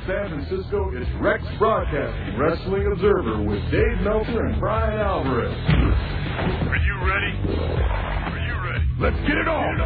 San Francisco, it's Rex Broadcasting Wrestling Observer with Dave Meltzer and Brian Alvarez. Are you ready? Are you ready? Let's get it on!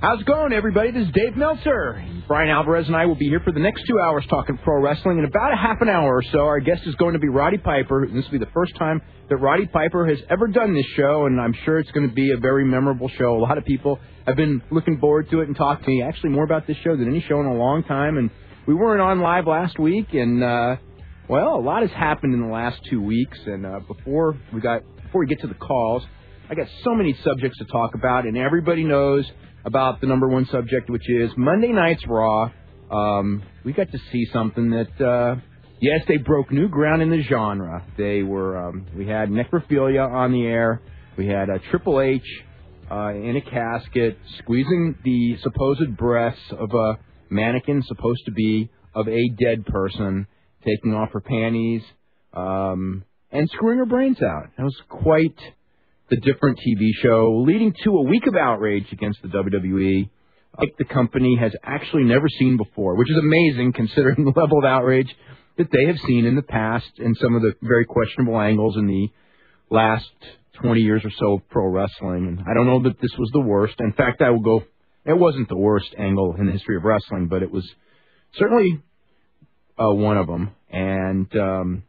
How's it going, everybody? This is Dave Meltzer. Brian Alvarez and I will be here for the next 2 hours talking pro wrestling. In about a half an hour or so, our guest is going to be Roddy Piper. This will be the first time that Roddy Piper has ever done this show, and I'm sure it's going to be a very memorable show. A lot of people have been looking forward to it and talked to me actually more about this show than any show in a long time. And we weren't on live last week, and, well, a lot has happened in the last 2 weeks. And before we get to the calls, I got so many subjects to talk about, and everybody knows about the number one subject, which is Monday Night's Raw. We got to see something that, yes, they broke new ground in the genre. They were, we had necrophilia on the air. We had Triple H in a casket squeezing the supposed breasts of a mannequin supposed to be of a dead person, taking off her panties, and screwing her brains out. It was quite the different TV show, leading to a week of outrage against the WWE, like the company has actually never seen before, which is amazing considering the level of outrage that they have seen in the past and some of the very questionable angles in the last 20 years or so of pro wrestling. And I don't know that this was the worst. In fact, I will go, it wasn't the worst angle in the history of wrestling, but it was certainly one of them. And then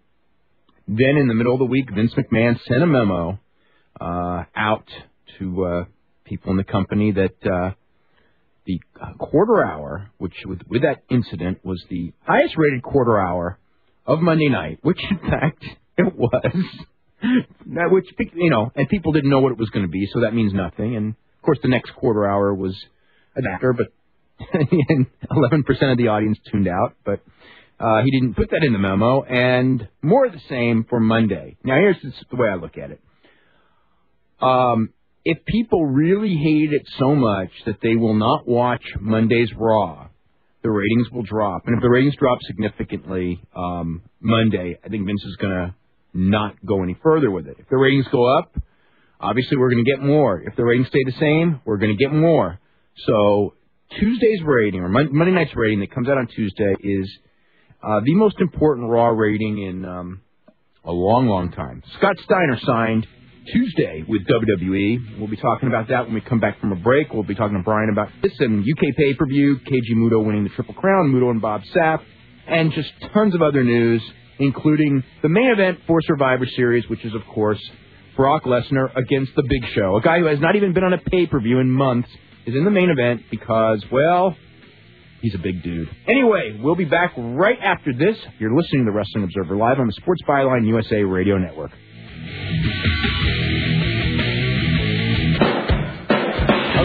in the middle of the week, Vince McMahon sent a memo out to people in the company that the quarter hour, which with that incident was the highest rated quarter hour of Monday night, which in fact it was, which, you know, and people didn't know what it was going to be, so that means nothing. And of course the next quarter hour was an actor, but 11% of the audience tuned out, but he didn't put that in the memo, and more of the same for Monday. Now here's the way I look at it. If people really hate it so much that they will not watch Monday's Raw, the ratings will drop. And if the ratings drop significantly Monday, I think Vince is going to not go any further with it. If the ratings go up, obviously we're going to get more. If the ratings stay the same, we're going to get more. So Tuesday's rating, or Monday night's rating that comes out on Tuesday, is the most important Raw rating in a long, long time. Scott Steiner signed Tuesday with WWE. We'll be talking about that when we come back from a break. We'll be talking to Brian about this and UK pay-per-view, Keiji Muto winning the Triple Crown, Muto and Bob Sapp, and just tons of other news, including the main event for Survivor Series, which is, of course, Brock Lesnar against The Big Show. A guy who has not even been on a pay-per-view in months is in the main event because, well, he's a big dude. Anyway, we'll be back right after this. You're listening to the Wrestling Observer live on the Sports Byline USA Radio Network.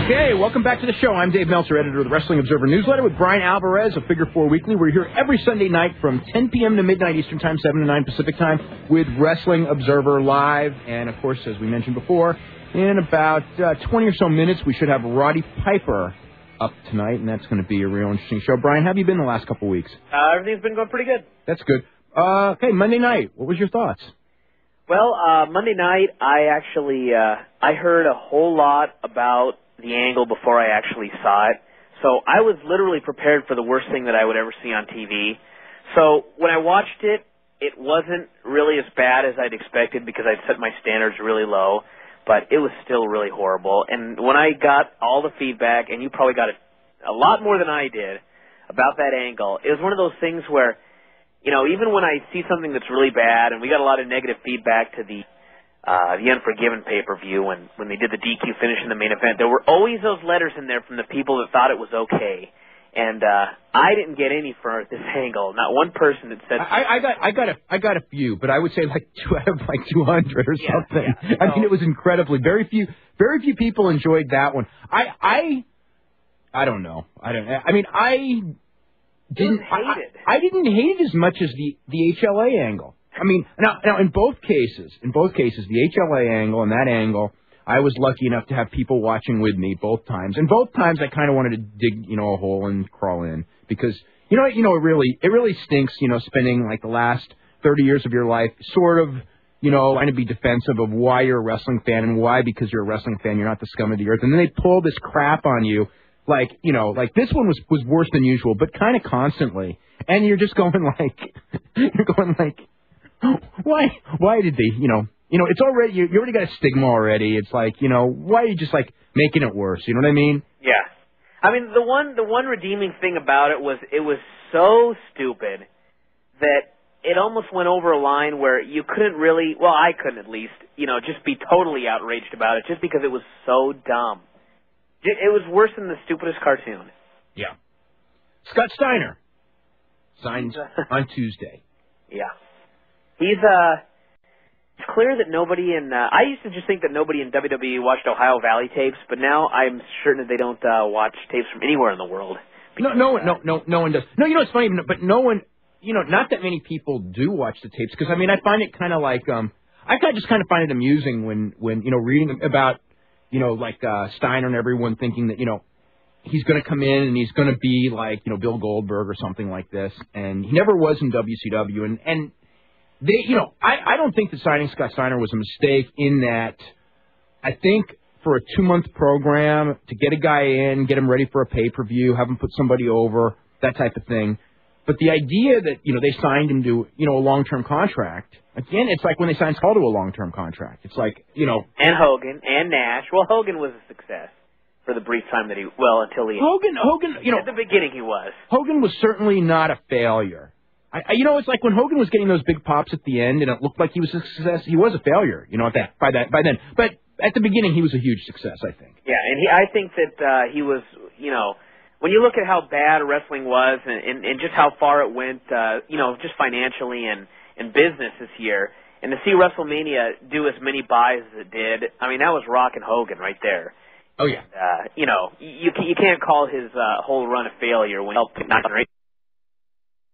Okay, welcome back to the show. I'm Dave Meltzer, editor of the Wrestling Observer newsletter with Brian Alvarez of Figure 4 Weekly. We're here every Sunday night from 10 p.m. to midnight Eastern Time, 7 to 9 Pacific Time with Wrestling Observer Live. And, of course, as we mentioned before, in about 20 or so minutes, we should have Roddy Piper up tonight, and that's going to be a real interesting show. Brian, how have you been the last couple of weeks? Everything's been going pretty good. That's good. Okay, Monday night, what was your thoughts? Well, Monday night, I actually I heard a whole lot about the angle before I actually saw it. So I was literally prepared for the worst thing that I would ever see on TV. So when I watched it, it wasn't really as bad as I'd expected because I'd set my standards really low, but it was still really horrible. And when I got all the feedback, and you probably got it a lot more than I did about that angle, it was one of those things where, you know, even when I see something that's really bad, and we got a lot of negative feedback to the Unforgiven pay-per-view when they did the DQ finish in the main event, there were always those letters in there from the people that thought it was okay. And I didn't get any for this angle. Not one person that said. I got a few, but I would say like 200 or something. Yeah. I mean, it was incredibly very few people enjoyed that one. I don't know. I didn't hate it as much as the HLA angle. I mean, now in both cases, the HLA angle and that angle, I was lucky enough to have people watching with me both times. And both times I kind of wanted to dig, a hole and crawl in because, it really stinks, spending like the last 30 years of your life sort of, trying to be defensive of why you're a wrestling fan and why, because you're a wrestling fan, you're not the scum of the earth. And then they pull this crap on you like this one was worse than usual, but kind of constantly. And you're just going like, why did they, it's already, you already got a stigma already. It's like, why are you just like making it worse? You know what I mean? Yeah. I mean, the one redeeming thing about it was so stupid that it almost went over a line where you couldn't really, well, I couldn't at least, just be totally outraged about it just because it was so dumb. It was worse than the stupidest cartoon. Yeah. Scott Steiner signs on Tuesday. Yeah. It's clear that nobody in, I used to just think that nobody in WWE watched Ohio Valley tapes, but now I'm certain that they don't watch tapes from anywhere in the world. Because, no one does. No, it's funny, but no one, not that many people do watch the tapes, because, I mean, I find it kind of like, I just kind of find it amusing when reading about, Steiner and everyone thinking that, he's going to come in and he's going to be like, Bill Goldberg or something like this, and he never was in WCW, and they, I don't think that signing Scott Steiner was a mistake in that I think for a 2-month program to get a guy in, get him ready for a pay-per-view, have him put somebody over, that type of thing. But the idea that, they signed him to, a long-term contract, again, it's like when they signed Paul to a long-term contract. It's like, And Hogan and Nash. Well, Hogan was a success for the brief time that until he... Hogan, at the beginning he was. Hogan was certainly not a failure. It's like when Hogan was getting those big pops at the end and it looked like he was a success, he was a failure, by then. But at the beginning, he was a huge success, I think. Yeah, and I think that he was, when you look at how bad wrestling was and just how far it went, just financially and business this year, and to see WrestleMania do as many buys as it did, I mean, that was Rock and Hogan right there. Oh, yeah. You can't call his whole run a failure when he not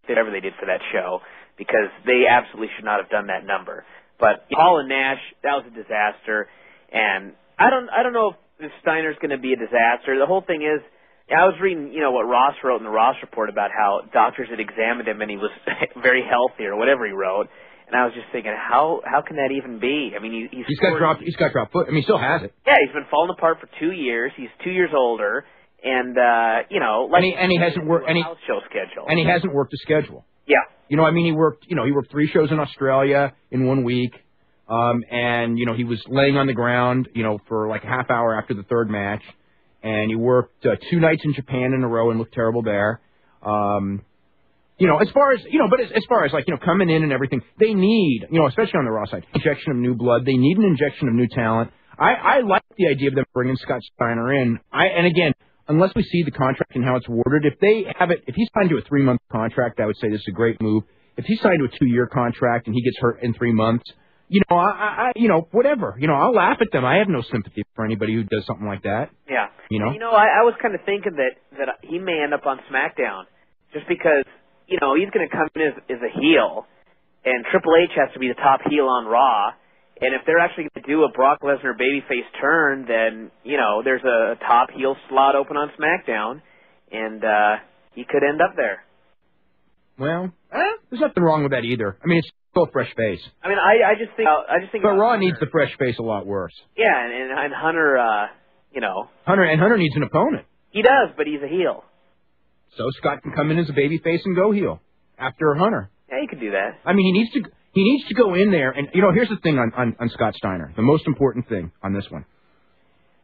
whatever they did for that show, because they absolutely should not have done that number. But Paul and Nash, that was a disaster, and I don't know if Steiner's going to be a disaster. The whole thing is, I was reading, what Ross wrote in the Ross report about how doctors had examined him and he was very healthy or whatever he wrote, and I was just thinking, how can that even be? I mean, he's got dropped foot. I mean, he still has it. Yeah, he's been falling apart for 2 years. He's 2 years older. And he hasn't worked house show schedule. And he hasn't worked the schedule. Yeah. He worked 3 shows in Australia in 1 week. And he was laying on the ground, for like a half hour after the third match, and he worked 2 nights in Japan in a row and looked terrible there. As far as like coming in and everything, they need, especially on the Raw side, injection of new blood. They need an injection of new talent. I like the idea of them bringing Scott Steiner in. And again, unless we see the contract and how it's worded, if he's signed to a 3-month contract, I would say this is a great move. If he's signed to a 2-year contract and he gets hurt in 3 months, whatever. I'll laugh at them. I have no sympathy for anybody who does something like that. Yeah. I was kind of thinking that he may end up on SmackDown just because, he's going to come in as a heel, and Triple H has to be the top heel on Raw. And if they're actually going to do a Brock Lesnar babyface turn, then, there's a top heel slot open on SmackDown, and he could end up there. Well, there's nothing wrong with that either. I mean, it's still a fresh face. I mean, I just think. But Raw needs the fresh face a lot worse. Yeah, and Hunter, Hunter needs an opponent. He does, but he's a heel. So Scott can come in as a babyface and go heel after Hunter. Yeah, he could do that. I mean, he needs to go in there, and, here's the thing on Scott Steiner, the most important thing on this one.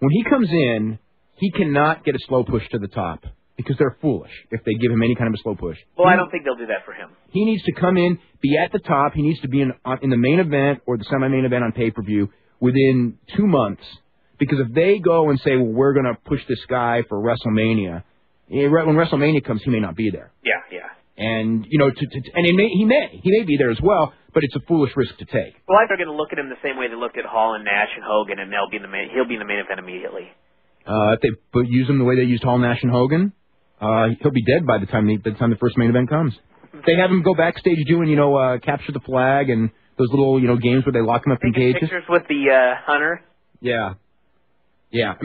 When he comes in, he cannot get a slow push to the top, because they're foolish if they give him any kind of a slow push. Well, I don't think they'll do that for him. He needs to come in, be at the top. He needs to be in the main event or the semi-main event on pay-per-view within 2 months, because if they go and say, well, we're going to push this guy for WrestleMania, when WrestleMania comes, he may not be there. Yeah. And, he may be there as well, but it's a foolish risk to take. Well, I think they're going to look at him the same way they looked at Hall and Nash and Hogan, and he'll be in the main event immediately. If they use him the way they used Hall, Nash, and Hogan, he'll be dead by the time the first main event comes. They have him go backstage doing, capture the flag and those little, games where they lock him up in cages. Pictures with the Hunter. Yeah. I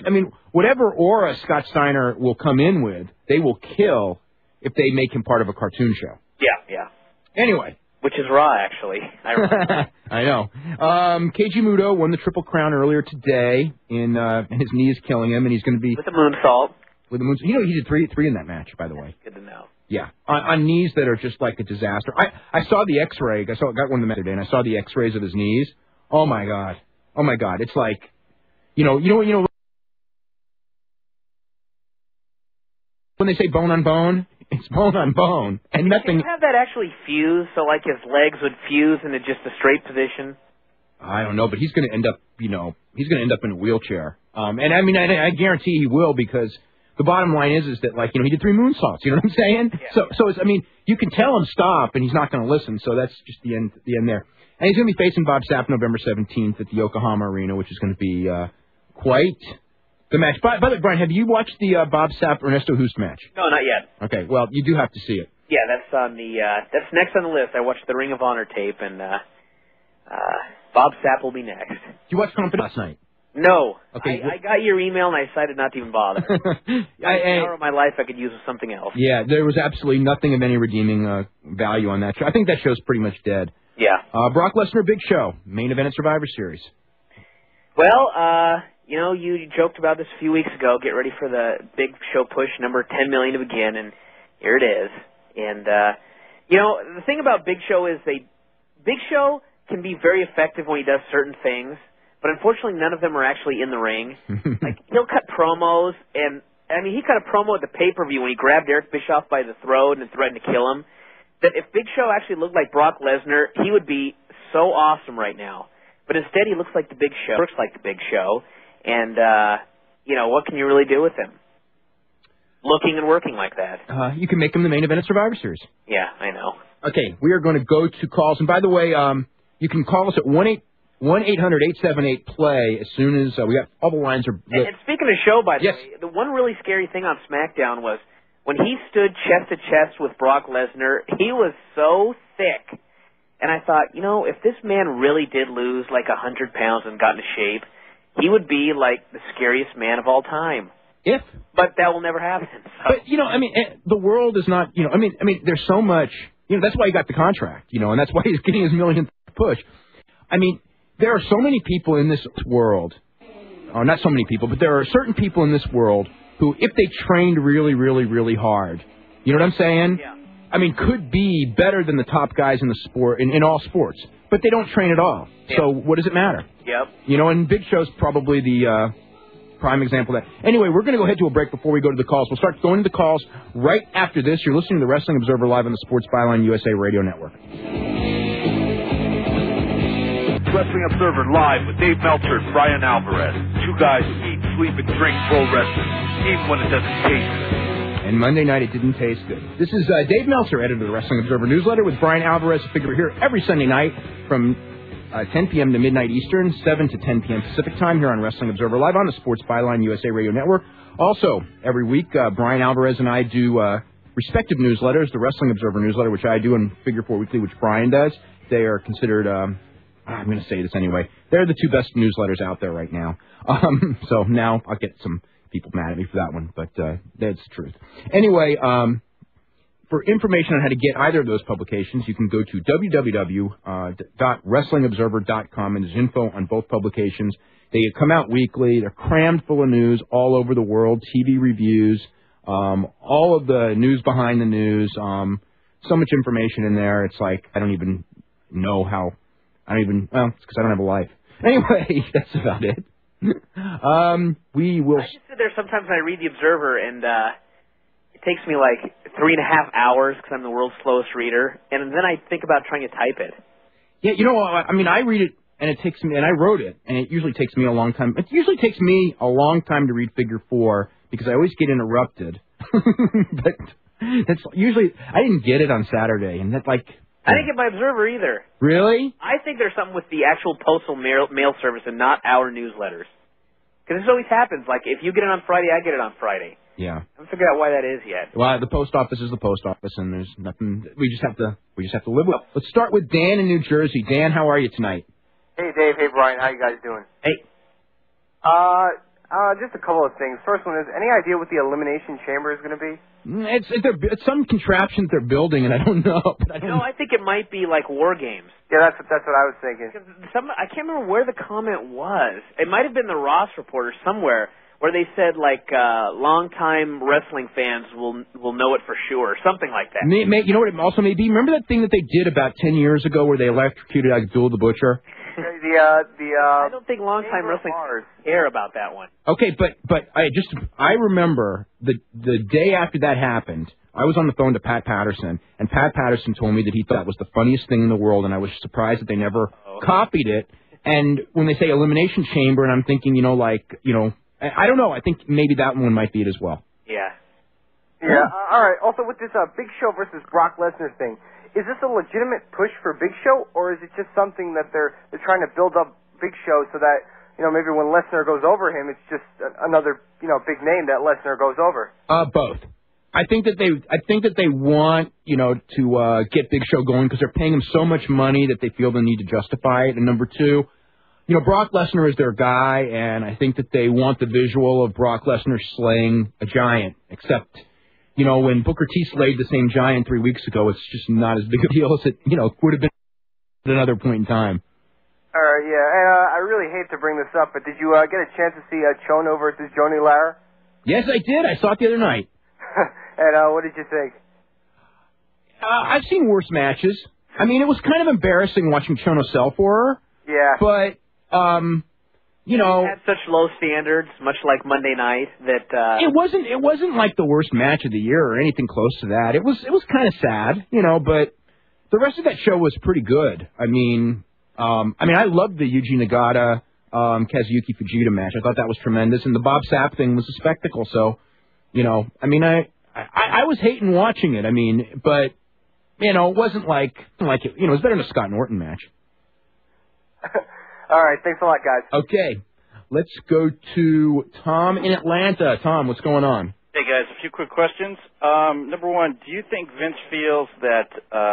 mean, whatever aura Scott Steiner will come in with, they will kill if they make him part of a cartoon show. Yeah. Anyway. Which is raw, actually. I remember. I know. Keiji Muto won the Triple Crown earlier today, and his knee is killing him, and he's going to be... With the moonsault. With the moonsault. You know, he did three in that match, by the way. Good to know. Yeah, on knees that are just like a disaster. I saw the X-ray. Got one the other day, and I saw the X-rays of his knees. Oh, my God. It's like, you know, when they say bone on bone, it's bone on bone, and nothing. Can you have that actually fuse, so like his legs would fuse into just a straight position? I don't know, but he's going to end up, he's going to end up in a wheelchair. And I mean, I guarantee he will, because the bottom line is that, like, he did 3 moonsaults. You know what I'm saying? Yeah. So it's, I mean, you can tell him stop, and he's not going to listen. So that's just the end there. And he's going to be facing Bob Sapp November 17th at the Yokohama Arena, which is going to be quite the match. By the way, Brian, have you watched the Bob Sapp Ernesto Hoost match? No, not yet. Okay, well, you do have to see it. Yeah, that's on the that's next on the list. I watched the Ring of Honor tape, and Bob Sapp will be next. Did you watch Company last night? No. Okay. I got your email, and I decided not to even bother. An hour of my life I could use with something else. Yeah, there was absolutely nothing of any redeeming value on that show. I think that show's pretty much dead. Yeah. Brock Lesnar, Big Show, main event at Survivor Series. Well, you joked about this a few weeks ago. Get ready for the Big Show push, number 10 million to begin, and here it is. And, the thing about Big Show is Big Show can be very effective when he does certain things, but unfortunately none of them are actually in the ring. Like, he'll cut promos, and, I mean, he cut a promo at the pay-per-view when he grabbed Eric Bischoff by the throat and threatened to kill him, that if Big Show actually looked like Brock Lesnar, he would be so awesome right now. But instead, he looks like the Big Show. Looks like the Big Show. And, what can you really do with him? Looking and working like that. You can make him the main event at Survivor Series. Yeah, I know. Okay, we are going to go to calls. And by the way, you can call us at 1-800-878-PLAY as soon as we got all the lines are lit. And speaking of show, by the yes. way, the one really scary thing on SmackDown was when he stood chest to chest with Brock Lesnar, he was so thick. And I thought, if this man really did lose like 100 pounds and got into shape, he would be like the scariest man of all time. But that will never happen. So. But, the world is not, there's so much, that's why he got the contract, and that's why he's getting his millionth push. I mean, there are so many people in this world, or not so many people, but there are certain people in this world who, if they trained really, really, really hard, you know what I'm saying? Yeah. I mean, could be better than the top guys in the sport, in all sports, but they don't train at all. Yeah. So what does it matter? Yep. And Big Show's probably the prime example of that. Anyway, we're going to go ahead to a break before we go to the calls. We'll start going to the calls right after this. You're listening to the Wrestling Observer live on the Sports Byline USA Radio Network. Wrestling Observer live with Dave Meltzer and Brian Alvarez. Two guys who eat, sleep, and drink pro wrestling, even when it doesn't taste good. And Monday night, it didn't taste good. This is Dave Meltzer, editor of the Wrestling Observer newsletter, with Brian Alvarez. Figure we're here every Sunday night from 10 p.m. to midnight Eastern, 7 to 10 p.m. Pacific time here on Wrestling Observer Live on the Sports Byline USA Radio Network. Also, every week, Brian Alvarez and I do respective newsletters, the Wrestling Observer newsletter, which I do, and Figure 4 Weekly, which Brian does. They are considered, I'm going to say this anyway, they're the two best newsletters out there right now. So now I'll get some people mad at me for that one, but that's the truth. Anyway, for information on how to get either of those publications, you can go to www.wrestlingobserver.com, and there's info on both publications. They come out weekly. They're crammed full of news all over the world, TV reviews, all of the news behind the news, so much information in there. It's like I don't even know how. It's because I don't have a life. Anyway, that's about it. We will. I just sit there sometimes and I read the Observer, and it takes me like 3.5 hours because I'm the world's slowest reader, and then I think about trying to type it. Yeah, I read it, and it takes me, and I wrote it, and it usually takes me a long time. It usually takes me a long time to read Figure 4 because I always get interrupted. But that's usually I didn't get it on Saturday, and that's like. I didn't get my Observer either. Really? I think there's something with the actual postal mail service and not our newsletters. Because this always happens. Like, if you get it on Friday, I get it on Friday. Yeah. I haven't figured out why that is yet. Well, the post office is the post office, and there's nothing. We just have to live with it. Let's start with Dan in New Jersey. Dan, how are you tonight? Hey, Dave. Hey, Brian. How you guys doing? Hey. I just a couple of things. First one is, any idea what the Elimination Chamber is going to be? It's some contraption they're building, and I don't know. I think it might be like War Games. Yeah, that's what I was thinking. I can't remember where the comment was. It might have been the Ross Report or somewhere where they said like longtime wrestling fans will know it for sure, or something like that. You know what it also may be? Remember that thing that they did about 10 years ago where they electrocuted Abdul the Butcher? I don't think longtime wrestling fans care about that one. Okay, but I remember the day after that happened, I was on the phone to Pat Patterson, and Pat Patterson told me that he thought it was the funniest thing in the world, and I was surprised that they never copied it. And when they say Elimination Chamber, and I'm thinking, I don't know. I think maybe that one might be it as well. Yeah. Yeah. All right. Also, with this Big Show versus Brock Lesnar thing, is this a legitimate push for Big Show, or is it just something that they're trying to build up Big Show so that maybe when Lesnar goes over him, it's just another big name that Lesnar goes over? Both. I think that they want to get Big Show going because they're paying him so much money that they feel the need to justify it. And number two, Brock Lesnar is their guy, and I think that they want the visual of Brock Lesnar slaying a giant, except, when Booker T slayed the same giant 3 weeks ago, it's just not as big a deal as it, would have been at another point in time. All right, yeah, and I really hate to bring this up, but did you get a chance to see Chono versus Joni Lara? Yes, I did. I saw it the other night. And what did you think? I've seen worse matches. I mean, it was kind of embarrassing watching Chono sell for her. Yeah. But, It had such low standards, much like Monday night, that it wasn't like the worst match of the year or anything close to that. It was kind of sad, but the rest of that show was pretty good. I mean, I loved the Yuji Nagata Kazuyuki Fujita match. I thought that was tremendous, and the Bob Sapp thing was a spectacle. So, I was hating watching it. I mean, but it wasn't like it. It was better than a Scott Norton match. All right, thanks a lot, guys. Okay, let's go to Tom in Atlanta. Tom, what's going on? Hey, guys, a few quick questions. Number one, do you think Vince feels that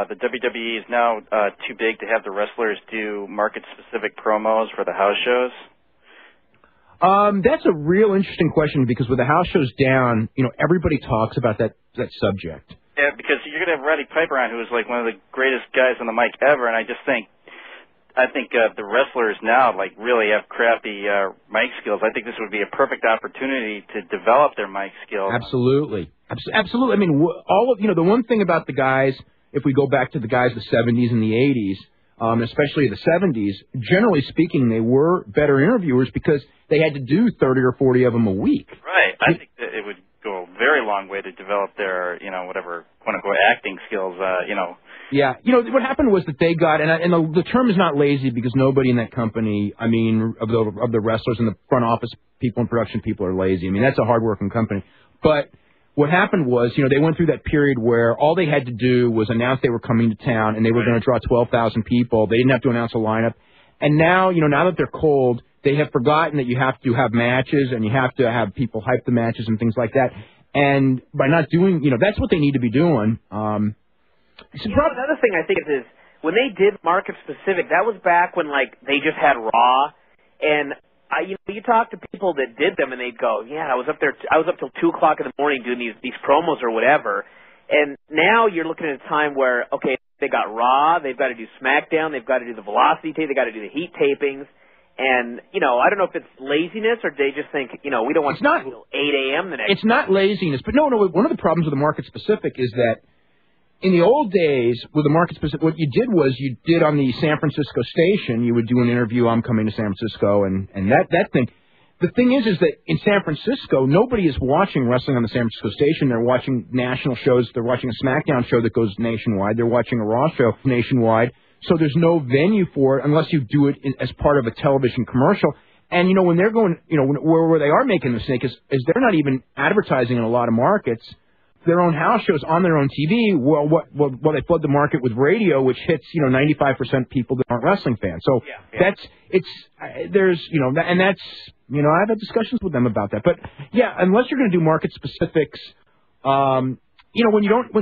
the WWE is now too big to have the wrestlers do market-specific promos for the house shows? That's a real interesting question because with the house shows down, everybody talks about that subject. Yeah, because you're going to have Roddy Piper on, who is like one of the greatest guys on the mic ever, and I think the wrestlers now really have crappy mic skills. I think this would be a perfect opportunity to develop their mic skills. Absolutely. Absolutely. I mean, the one thing about the guys, if we go back to the guys of the 70s and the 80s, especially the 70s, generally speaking, they were better interviewers because they had to do 30 or 40 of them a week. Right. I think that it would go a very long way to develop their, whatever, quote-unquote, acting skills, Yeah, what happened was that they got, and the term is not lazy because nobody in that company, of the wrestlers and the front office people and production people are lazy. I mean, that's a hard-working company. But what happened was, they went through that period where all they had to do was announce they were coming to town and they were going to draw 12,000 people. They didn't have to announce a lineup. And now, now that they're cold, they have forgotten that you have to have matches and you have to have people hype the matches and things like that. And by not doing, that's what they need to be doing. Another thing I think is when they did market specific, that was back when they just had Raw, and you talk to people that did them and they'd go, yeah, I was up till 2:00 in the morning doing these promos or whatever. And now you're looking at a time where they got Raw, they've got to do SmackDown, they've got to do the Velocity tape, they got to do the Heat tapings. And, I don't know if it's laziness or they just think, we don't want to do until 8 a.m. the next day. It's not laziness. But no, one of the problems with the market specific is that in the old days with the market specific, what you did was you did on the San Francisco station, you would do an interview, I'm coming to San Francisco, and that thing. The thing is that in San Francisco, nobody is watching wrestling on the San Francisco station. They're watching national shows. They're watching a SmackDown show that goes nationwide. They're watching a Raw show nationwide. So there's no venue for it unless you do it as part of a television commercial. And, when they're going, where they are making the mistake is they're not even advertising in a lot of markets their own house shows on their own TV. Well, they flood the market with radio, which hits, 95% people that aren't wrestling fans. So I've had discussions with them about that. But yeah, unless you're going to do market specifics, when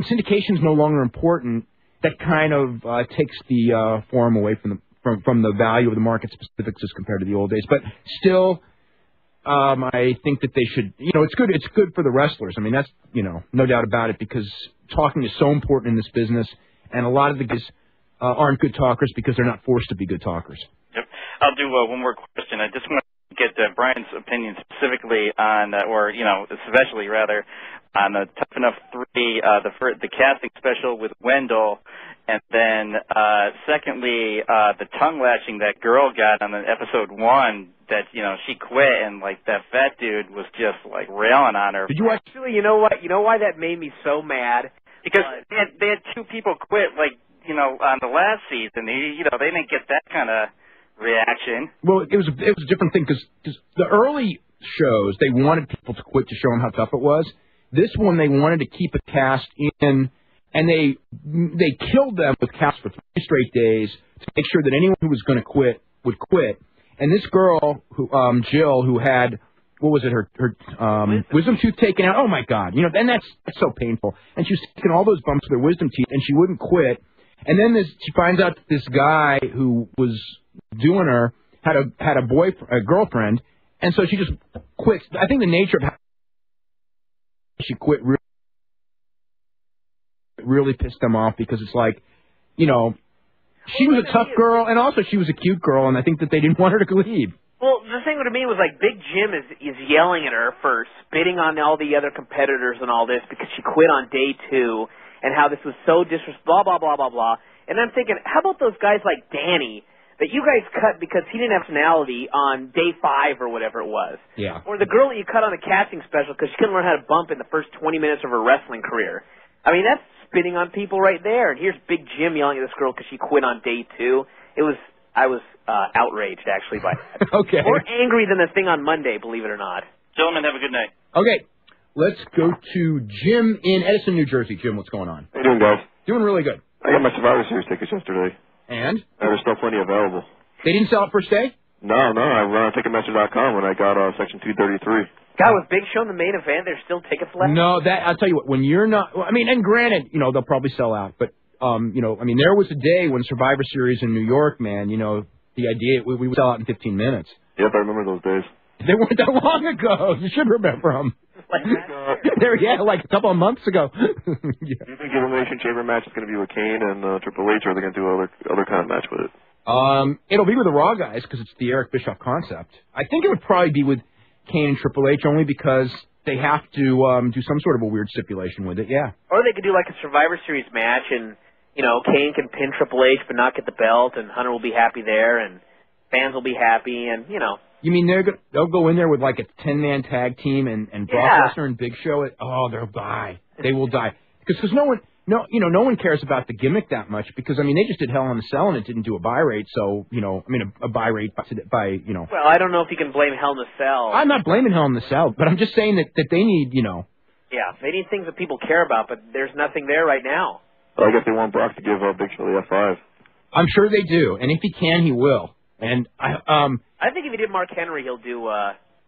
syndication's no longer important, that kind of takes the form away from the value of the market specifics as compared to the old days. But still, I think that they should, it's good. It's good for the wrestlers. I mean, that's, no doubt about it, because talking is so important in this business, and a lot of the guys aren't good talkers because they're not forced to be good talkers. Yep. I'll do one more question. I just want to get Brian's opinion specifically on, especially rather, on the Tough Enough 3, the casting special with Wendell, and then secondly, the tongue lashing that girl got on episode 1 that, she quit, and like that fat dude was just like railing on her. Did you watch? Actually, you know what? You know why that made me so mad? Because they had 2 people quit, like, on the last season. They didn't get that kind of reaction. Well, it was a different thing because the early shows they wanted people to quit to show them how tough it was. This one they wanted to keep a cast in, and they killed them with cast for 3 straight days to make sure that anyone who was going to quit would quit. And this girl, Jill, who had, what was it, her wisdom tooth taken out. Oh my God, and that's so painful. And she was taking all those bumps with her wisdom teeth, and she wouldn't quit. And then she finds out that this guy who was doing her had a girlfriend, and so she just quits. I think the nature of how she quit really pissed them off, because it's like, she was a tough girl, and also she was a cute girl, and I think that they didn't want her to leave. Well, the thing to me was like Big Jim is yelling at her for spitting on all the other competitors and all this because she quit on day 2, and how this was so disrespectful, blah, blah, blah, blah, blah. And I'm thinking, how about those guys like Danny that you guys cut because he didn't have personality on day 5 or whatever it was? Yeah. Or the girl that you cut on the casting special because she couldn't learn how to bump in the first 20 minutes of her wrestling career. I mean, that's spitting on people right there. And here's Big Jim yelling at this girl because she quit on day 2. I was outraged, actually, by that. Okay. More angry than the thing on Monday, believe it or not. Gentlemen, have a good night. Okay. Let's go to Jim in Edison, New Jersey. Jim, what's going on? How you doing, guys? Doing really good. I got my Survivor Series tickets yesterday. And? There's still plenty available. They didn't sell it first day? No. I went on Ticketmaster.com when I got section 233. God, with Big Show in the main event, there's still tickets left? No, I'll tell you what, when you're not, and granted, they'll probably sell out, but, there was a day when Survivor Series in New York, man, the idea, we would sell out in 15 minutes. Yep, I remember those days. They weren't that long ago. You should remember them. Like like a couple of months ago. Yeah. Do you think the Elimination Chamber match is going to be with Kane and Triple H, or are they going to do other kind of match with it? It'll be with the Raw guys because it's the Eric Bischoff concept. I think it would probably be with Kane and Triple H only because they have to do some sort of a weird stipulation with it, yeah. Or they could do like a Survivor Series match and, Kane can pin Triple H but not get the belt, and Hunter will be happy there, and fans will be happy, and, You mean they'll go in there with like a 10-man tag team and Brock Lesnar and Big Show? They'll die. They will die because no one cares about the gimmick that much because they just did Hell in a Cell and it didn't do a buy rate. So a buy rate by. Well, I don't know if you can blame Hell in a Cell. I'm not blaming Hell in a Cell, but I'm just saying that they need Yeah, they need things that people care about, but there's nothing there right now. Well, I guess they want Brock to give Big Show the F5. I'm sure they do, and if he can, he will. And I think if he did Mark Henry, he'll do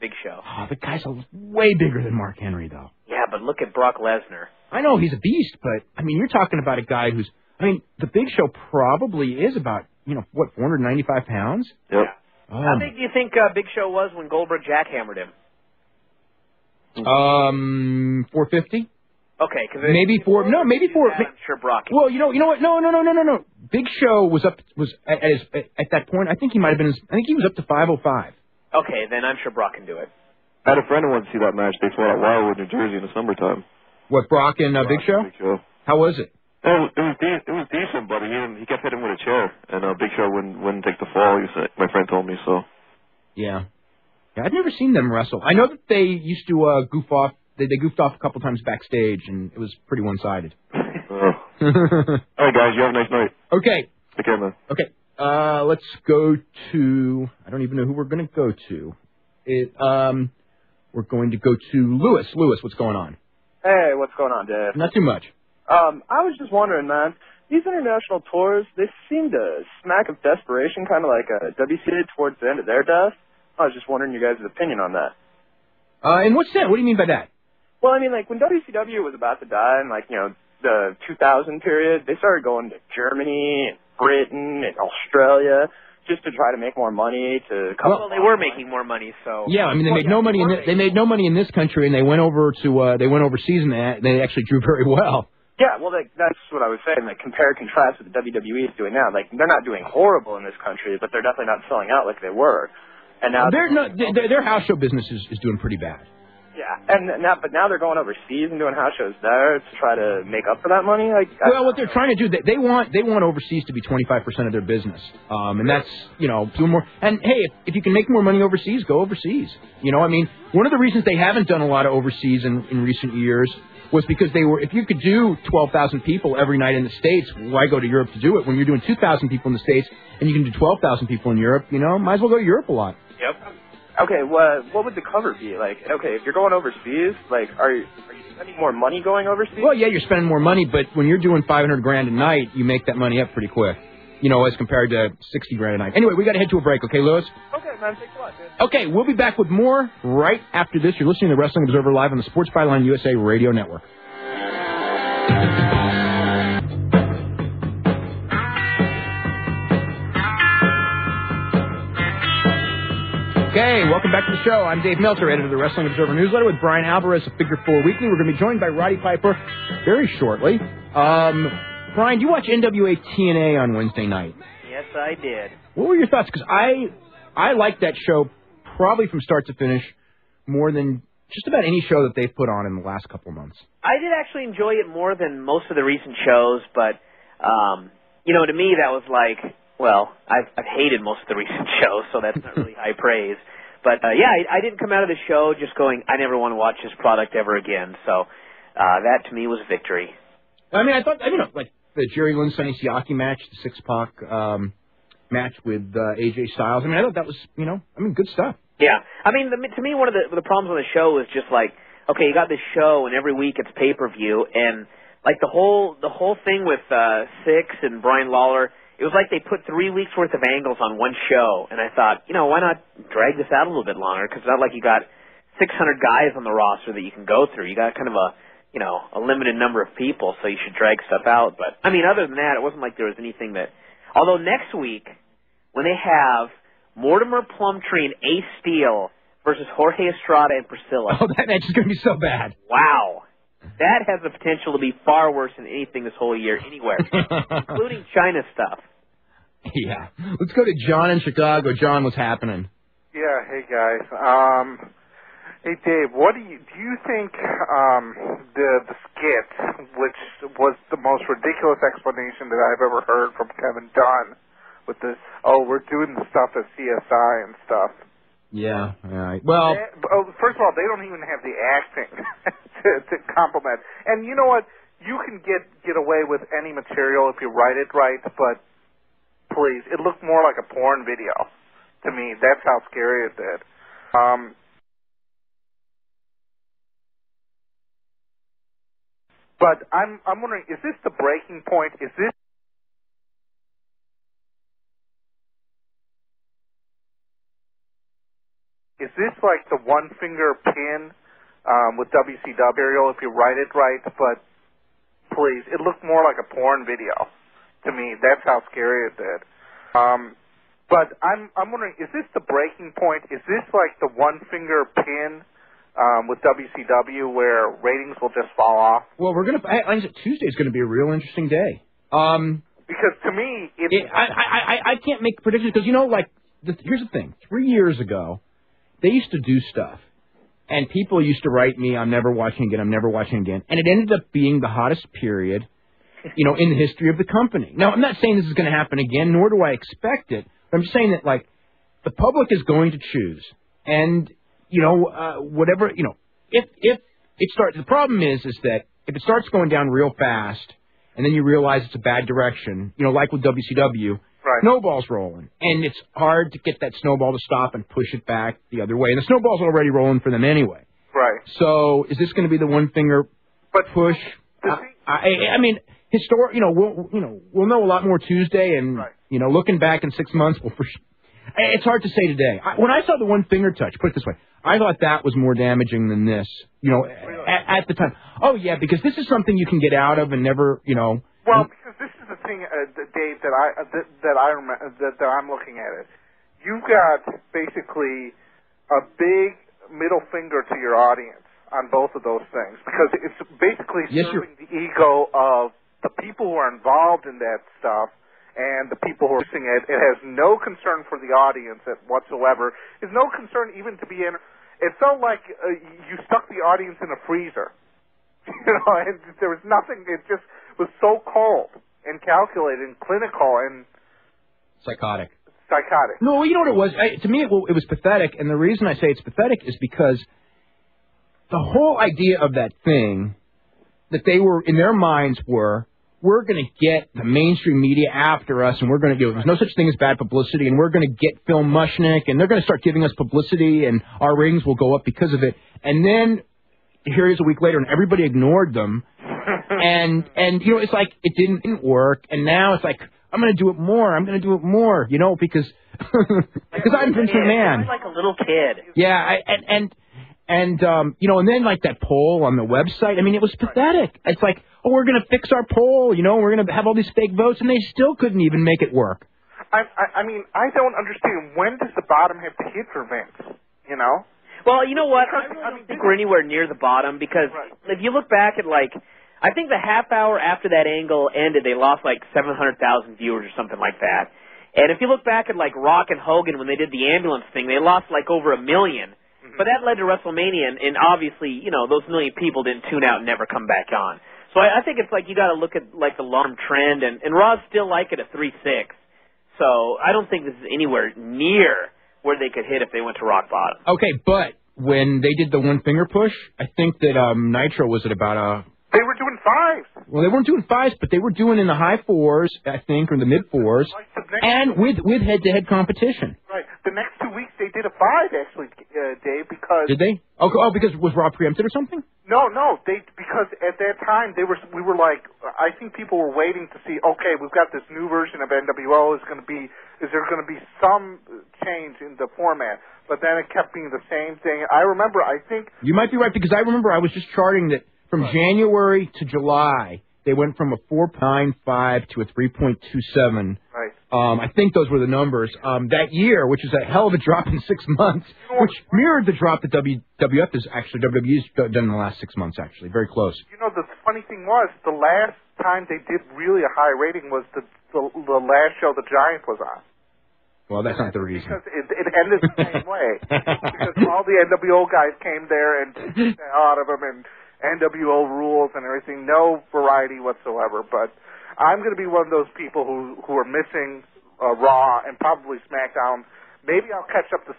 Big Show. Oh, the guy's way bigger than Mark Henry, though. Yeah, but look at Brock Lesnar. I know he's a beast, but you're talking about a guy who's. The Big Show probably is about 495 pounds. Yep. How big do you think Big Show was when Goldberg jackhammered him? 450. Okay, because maybe 4. No, maybe 4. I'm sure Brock. Well, you know what? No. Big Show was at that point. I think he might have been. I think he was up to 505. Okay, then I'm sure Brock can do it. I had a friend who wanted to see that match. They fought at Wildwood, New Jersey in the summertime. What, Brock and Big Show? Big Show. How was it? It was decent, but he kept hitting with a chair, and Big Show wouldn't take the fall. My friend told me so. Yeah, I've never seen them wrestle. I know that they used to goof off. They goofed off a couple times backstage, and it was pretty one-sided. All right, guys, you have a nice night. Okay. Take care, man. Okay. Let's go to. I don't even know who we're going to go to. We're going to go to Lewis. Lewis, what's going on? Hey, what's going on, Dave? Not too much. I was just wondering, man. These international tours, they seem to smack of desperation, kind of like WCW towards the end of their death. I was just wondering your guys' opinion on that. In what sense? What do you mean by that? Well, when WCW was about to die in, the 2000 period, they started going to Germany and Britain and Australia. just to try to make more money to. Well, they were making more money, so. Yeah, I mean they made no money. They made no money in this country, and they went over to they went overseas, and they actually drew very well. Yeah, well, that's what I was saying. Like, compare and contrast with the WWE is doing now. Like, they're not doing horrible in this country, but they're definitely not selling out like they were. And now their house show business is doing pretty bad. Yeah, but now they're going overseas and doing house shows there to try to make up for that money. Well, what they're trying to do, they want overseas to be 25% of their business, and that's doing more. And hey, if you can make more money overseas, go overseas. I mean, one of the reasons they haven't done a lot of overseas in recent years was because if you could do 12,000 people every night in the States, why go to Europe to do it? When you're doing 2,000 people in the States and you can do 12,000 people in Europe, might as well go to Europe a lot. Yep. Okay, what would the cover be? Like, okay, if you're going overseas, like, are you spending more money going overseas? Well, yeah, you're spending more money, but when you're doing $500,000 a night, you make that money up pretty quick. As compared to $60,000 a night. Anyway, we got to head to a break, okay, Lewis? Okay, man, thanks a lot, dude. Okay, we'll be back with more right after this. You're listening to Wrestling Observer Live on the Sports Byline USA Radio Network. Okay, welcome back to the show. I'm Dave Meltzer, editor of the Wrestling Observer Newsletter with Brian Alvarez of Figure 4 Weekly. We're going to be joined by Roddy Piper very shortly. Brian, you watch NWA TNA on Wednesday night? Yes, I did. What were your thoughts? Because I liked that show probably from start to finish more than just about any show that they've put on in the last couple of months. I did actually enjoy it more than most of the recent shows, but, to me that was like, well, I've hated most of the recent shows, so that's not really high praise. But, I didn't come out of the show just going, I never want to watch this product ever again. So that, to me, was victory. I mean, I thought, like the Jerry Lynn Sonny Siaki match, the 6-Pac match with AJ Styles. I mean, I thought that was, good stuff. Yeah. I mean, to me, one of the problems on the show is just like, okay, you got this show, and every week it's pay-per-view, and, like, the whole thing with Six and Brian Lawler, it was like they put 3 weeks' worth of angles on one show, and I thought, why not drag this out a little bit longer? Because it's not like you got 600 guys on the roster that you can go through. You got kind of a limited number of people, so you should drag stuff out. But, I mean, other than that, it wasn't like there was anything that... Although next week, when they have Mortimer Plumtree and Ace Steel versus Jorge Estrada and Priscilla... Oh, that match is going to be so bad. Wow. That has the potential to be far worse than anything this whole year anywhere, including China stuff. Yeah. Let's go to John in Chicago. John, what's happening? Yeah, hey, guys. Hey, Dave, what do you think the skit, which was the most ridiculous explanation that I've ever heard from Kevin Dunn with this, we're doing the stuff at CSI and stuff. Yeah, well... First of all, they don't even have the acting to compliment. And you know what? You can get away with any material if you write it right, but please, it looked more like a porn video to me. That's how scary it did. But I'm wondering, is this the breaking point? Is this like the one-finger pin with WCW if you write it right? But please, it looked more like a porn video to me. That's how scary it did. But I'm wondering, is this the breaking point? Is this like the one-finger pin with WCW where ratings will just fall off? Well, Tuesday's going to be a real interesting day. Because to me, I can't make predictions because here's the thing: 3 years ago, they used to do stuff, and people used to write me, "I'm never watching again. I'm never watching again," and it ended up being the hottest period, in the history of the company. Now, I'm not saying this is going to happen again, nor do I expect it. But I'm just saying that the public is going to choose, and whatever, if it starts, the problem is that if it starts going down real fast and then you realize it's a bad direction, like with WCW, right. Snowball's rolling. And it's hard to get that snowball to stop and push it back the other way. And the snowball's already rolling for them anyway. Right. So is this going to be the one finger push? I mean, we'll know a lot more Tuesday and, right. Looking back in 6 months, it's hard to say today. When I saw the one finger touch, put it this way, I thought that was more damaging than this, really? at the time. Oh, yeah, because this is something you can get out of and never, Well, because this is the thing, Dave, that I'm looking at it. You've got basically a big middle finger to your audience on both of those things, because it's basically serving the ego of the people who are involved in that stuff and the people who are using it. It has no concern for the audience whatsoever. There's no concern even to be in. It felt like you stuck the audience in a freezer. And there was nothing. It just was so cold and calculated and clinical and psychotic. No, you know what it was? To me, it was pathetic, and the reason I say it's pathetic is because the whole idea of that thing that they were, in their minds, we're going to get the mainstream media after us, and we're going to there's no such thing as bad publicity, and we're going to get Phil Mushnick, and they're going to start giving us publicity, and our ratings will go up because of it. And then here it is a week later, and everybody ignored them, and it's like it didn't work, and now it's like, I'm going to do it more, because I'm Vince McMahon. I'm like a little kid. Yeah, and then like that poll on the website, I mean, it was pathetic. It's like, we're going to fix our poll, we're going to have all these fake votes, and they still couldn't even make it work. I mean, I don't understand, when does the bottom have to hit for Vince, Well, you know what? I don't think we're anywhere near the bottom, because if you look back at, I think the half hour after that angle ended, they lost 700,000 viewers or something like that. And if you look back at Rock and Hogan when they did the ambulance thing, they lost over 1 million. Mm-hmm. But that led to WrestleMania, and obviously, those 1 million people didn't tune out and never come back on. So I think it's you got to look at the long trend, and Raw's still at a 3.6. So I don't think this is anywhere near where they could hit if they went to rock bottom. Okay, but when they did the one finger push, I think that Nitro was at about a. They were doing 5s. Well, they weren't doing 5s, but they were doing in the high 4s, I think, or the mid 4s, and with head-to-head competition. Right. The next 2 weeks they did a 5, actually, Dave, because. Did they? Oh, because was Raw preempted or something? No, because at that time we were I think people were waiting to see. Okay, we've got this new version of NWO. Is there going to be some change in the format? But then it kept being the same thing. I remember. I think you might be right, because I remember I was just charting that. From January to July, they went from a 4.95 to a 3.27. Right. I think those were the numbers. That year, which is a hell of a drop in 6 months, which mirrored the drop that WWE's done in the last 6 months, actually. Very close. The funny thing was, the last time they did really a high rating was the last show the Giant was on. Well, that's not the reason. Because it ended the same way. Because all the NWO guys came there and took out of them, and NWO rules and everything, no variety whatsoever. But I'm going to be one of those people who are missing Raw and probably SmackDown. Maybe I'll catch up with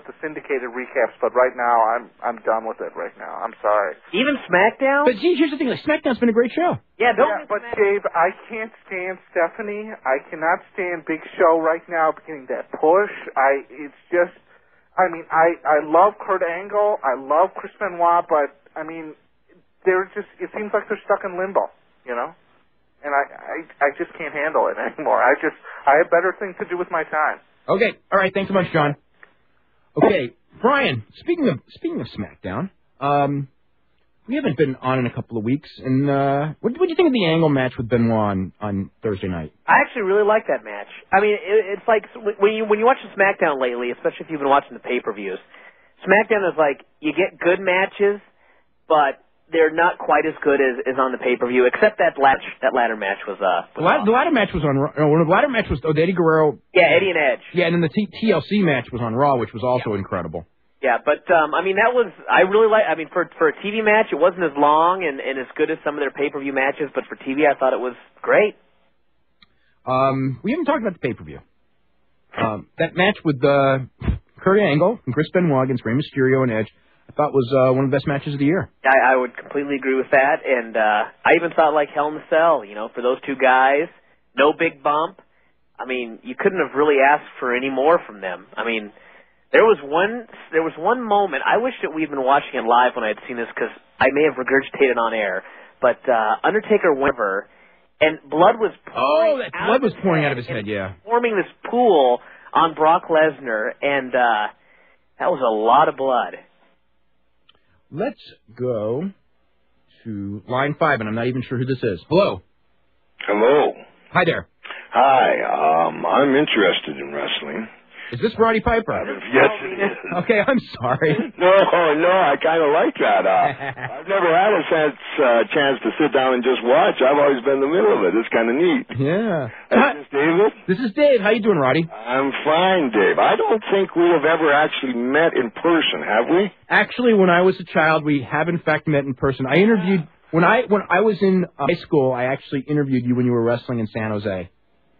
the syndicated recaps, but right now I'm done with it. Right now, I'm sorry. Even SmackDown? But gee, here's the thing: SmackDown's been a great show. Yeah, but Dave, I can't stand Stephanie. I cannot stand Big Show right now. Getting that push, it's just. I mean, I love Kurt Angle. I love Chris Benoit, but I mean. It seems like they're stuck in limbo, and I just can't handle it anymore. I have better things to do with my time. Okay, all right, thanks so much, John. Okay, Brian, speaking of SmackDown, we haven't been on in a couple of weeks, and what do you think of the Angle match with Benoit on Thursday night? I actually really like that match. I mean, it's like when you watch the SmackDown lately, especially if you've been watching the pay-per-views, SmackDown is you get good matches, but they're not quite as good as on the pay-per-view, except that ladder match was the ladder match was on Raw. The ladder match was Eddie Guerrero. Yeah, Eddie and Edge. Yeah, and then the TLC match was on Raw, which was also incredible. Yeah, but I mean that was for a TV match it wasn't as long and as good as some of their pay-per-view matches, but for TV I thought it was great. We haven't talked about the pay-per-view. That match with Kurt Angle and Chris Benoit against Rey Mysterio and Edge, I thought was one of the best matches of the year. I would completely agree with that, and I even thought Hell in a Cell, for those two guys, no big bump. I mean, you couldn't have really asked for any more from them. I mean, there was one moment. I wish that we'd been watching it live when I had seen this, because I may have regurgitated on air. But Undertaker went over, and blood was pouring out of his head. Yeah, forming this pool on Brock Lesnar, and that was a lot of blood. Let's go to line 5, and I'm not even sure who this is. Hello. Hello. Hi there. Hi, I'm interested in wrestling. Is this Roddy Piper? Yes, it is. Okay, I'm sorry. No, I kind of like that. I've never had a chance to sit down and just watch. I've always been in the middle of it. It's kind of neat. Yeah. Is this David? This is Dave. How you doing, Roddy? I'm fine, Dave. I don't think we have ever actually met in person, have we? Actually, when I was a child, we have in fact met in person. I interviewed when I was in high school. I actually interviewed you when you were wrestling in San Jose.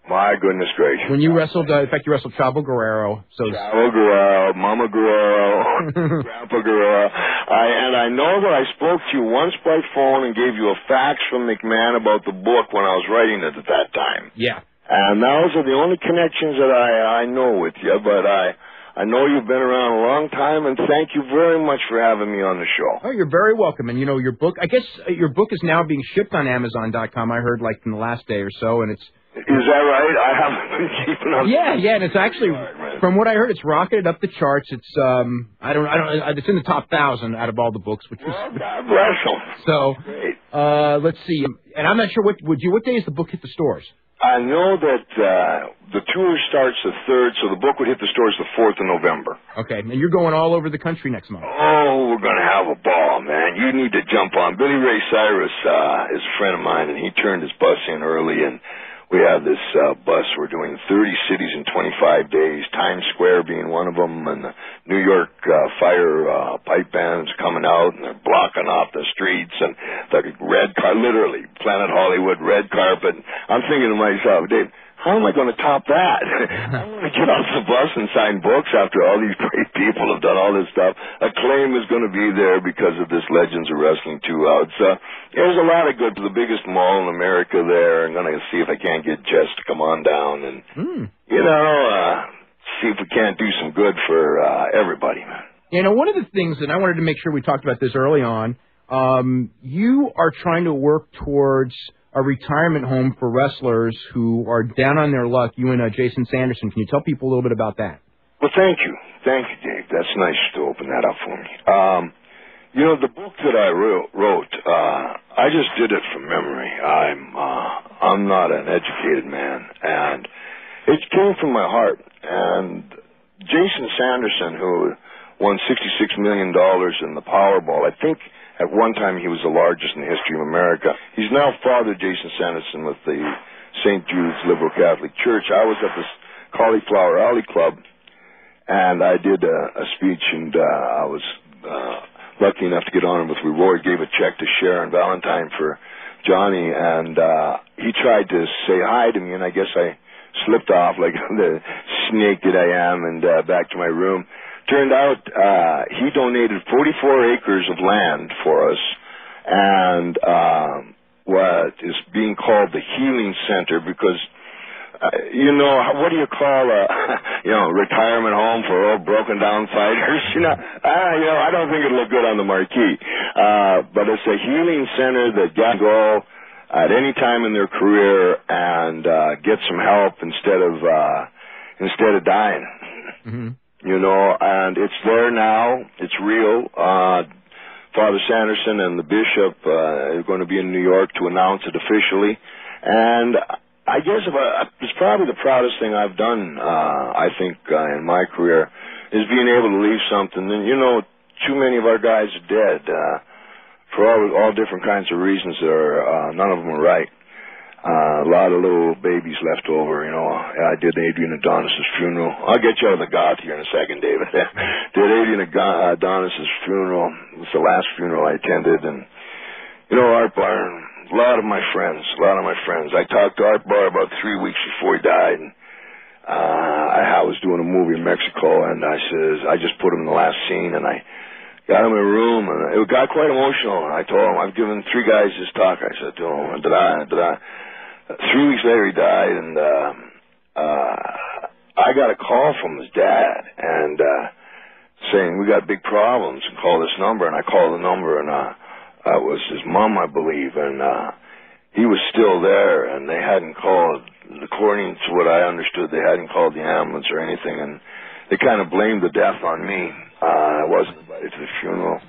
My goodness gracious. When you wrestled, in fact, you wrestled Chavo Guerrero. So Chavo Guerrero, Mama Guerrero, Grandpa Guerrero. I know that I spoke to you once by phone and gave you a fax from McMahon about the book when I was writing it at that time. Yeah. And those are the only connections that I know with you, but I know you've been around a long time, and thank you very much for having me on the show. Oh, you're very welcome. And, you know, your book, I guess your book is now being shipped on Amazon.com, I heard, like, in the last day or so, and it's... Is that right? I haven't been keeping up. Yeah, and it's actually, from what I heard, it's rocketed up the charts. It's, it's in the top 1,000 out of all the books, which was... God bless them. So, great. Let's see. And I'm not sure, what day does the book hit the stores? I know that the tour starts the 3rd, so the book would hit the stores the 4th of November. Okay, and you're going all over the country next month. Oh, we're going to have a ball, man. You need to jump on. Billy Ray Cyrus is a friend of mine, and he turned his bus in early, and we have this bus. We're doing 30 cities in 25 days, Times Square being one of them, and the New York fire pipe bands coming out, and they're blocking off the streets, and the red car, literally, Planet Hollywood, red carpet. I'm thinking to myself, Dave, how am I going to top that? I want to get off the bus and sign books after all these great people have done all this stuff. Acclaim is going to be there because of this Legends of Wrestling 2 out. So there's a lot of good. The biggest mall in America there. I'm going to see if I can't get Jess to come on down and, see if we can't do some good for everybody, man. You know, one of the things, and I wanted to make sure we talked about this early on, you are trying to work towards a retirement home for wrestlers who are down on their luck. You and Jason Sanderson. Can you tell people a little bit about that? Well, thank you. Thank you, Dave. That's nice to open that up for me. The book that I wrote, I just did it from memory. I'm not an educated man, and it came from my heart. And Jason Sanderson, who won $66 million in the Powerball, I think at one time he was the largest in the history of America. He's now Father Jason Sanderson with the St. Jude's Liberal Catholic Church. I was at this Cauliflower Alley Club, and I did a speech, and I was lucky enough to get on with Roy, gave a check to Sharon Valentine for Johnny, and he tried to say hi to me, and I guess I slipped off like the snake that I am, and back to my room. Turned out he donated 44 acres of land for us, and what is being called the Healing Center, because what do you call a retirement home for old broken down fighters? I don't think it'll look good on the marquee, but it's a healing center that can go at any time in their career and get some help instead of dying. Mm-hmm. And it's there now. It's real. Father Sanderson and the bishop are going to be in New York to announce it officially. And I guess it's probably the proudest thing I've done, I think, in my career, is being able to leave something. And, too many of our guys are dead for all different kinds of reasons. None of them are right. A lot of little babies left over, I did Adrian Adonis's funeral. I'll get you out of the goth here in a second, David. Did Adrian Adonis's funeral. It was the last funeral I attended, and, Art Bar, a lot of my friends. I talked to Art Bar about 3 weeks before he died, and I was doing a movie in Mexico, and I just put him in the last scene, and I got him in a room, and it got quite emotional. I told him, I've given 3 guys this talk. I said to him, 3 weeks later, he died, and I got a call from his dad, and saying, we got big problems, and call this number. And I called the number, and it was his mom, I believe, and he was still there, and they hadn't called, according to what I understood, they hadn't called the ambulance or anything, and they kind of blamed the death on me. I wasn't invited to the funeral,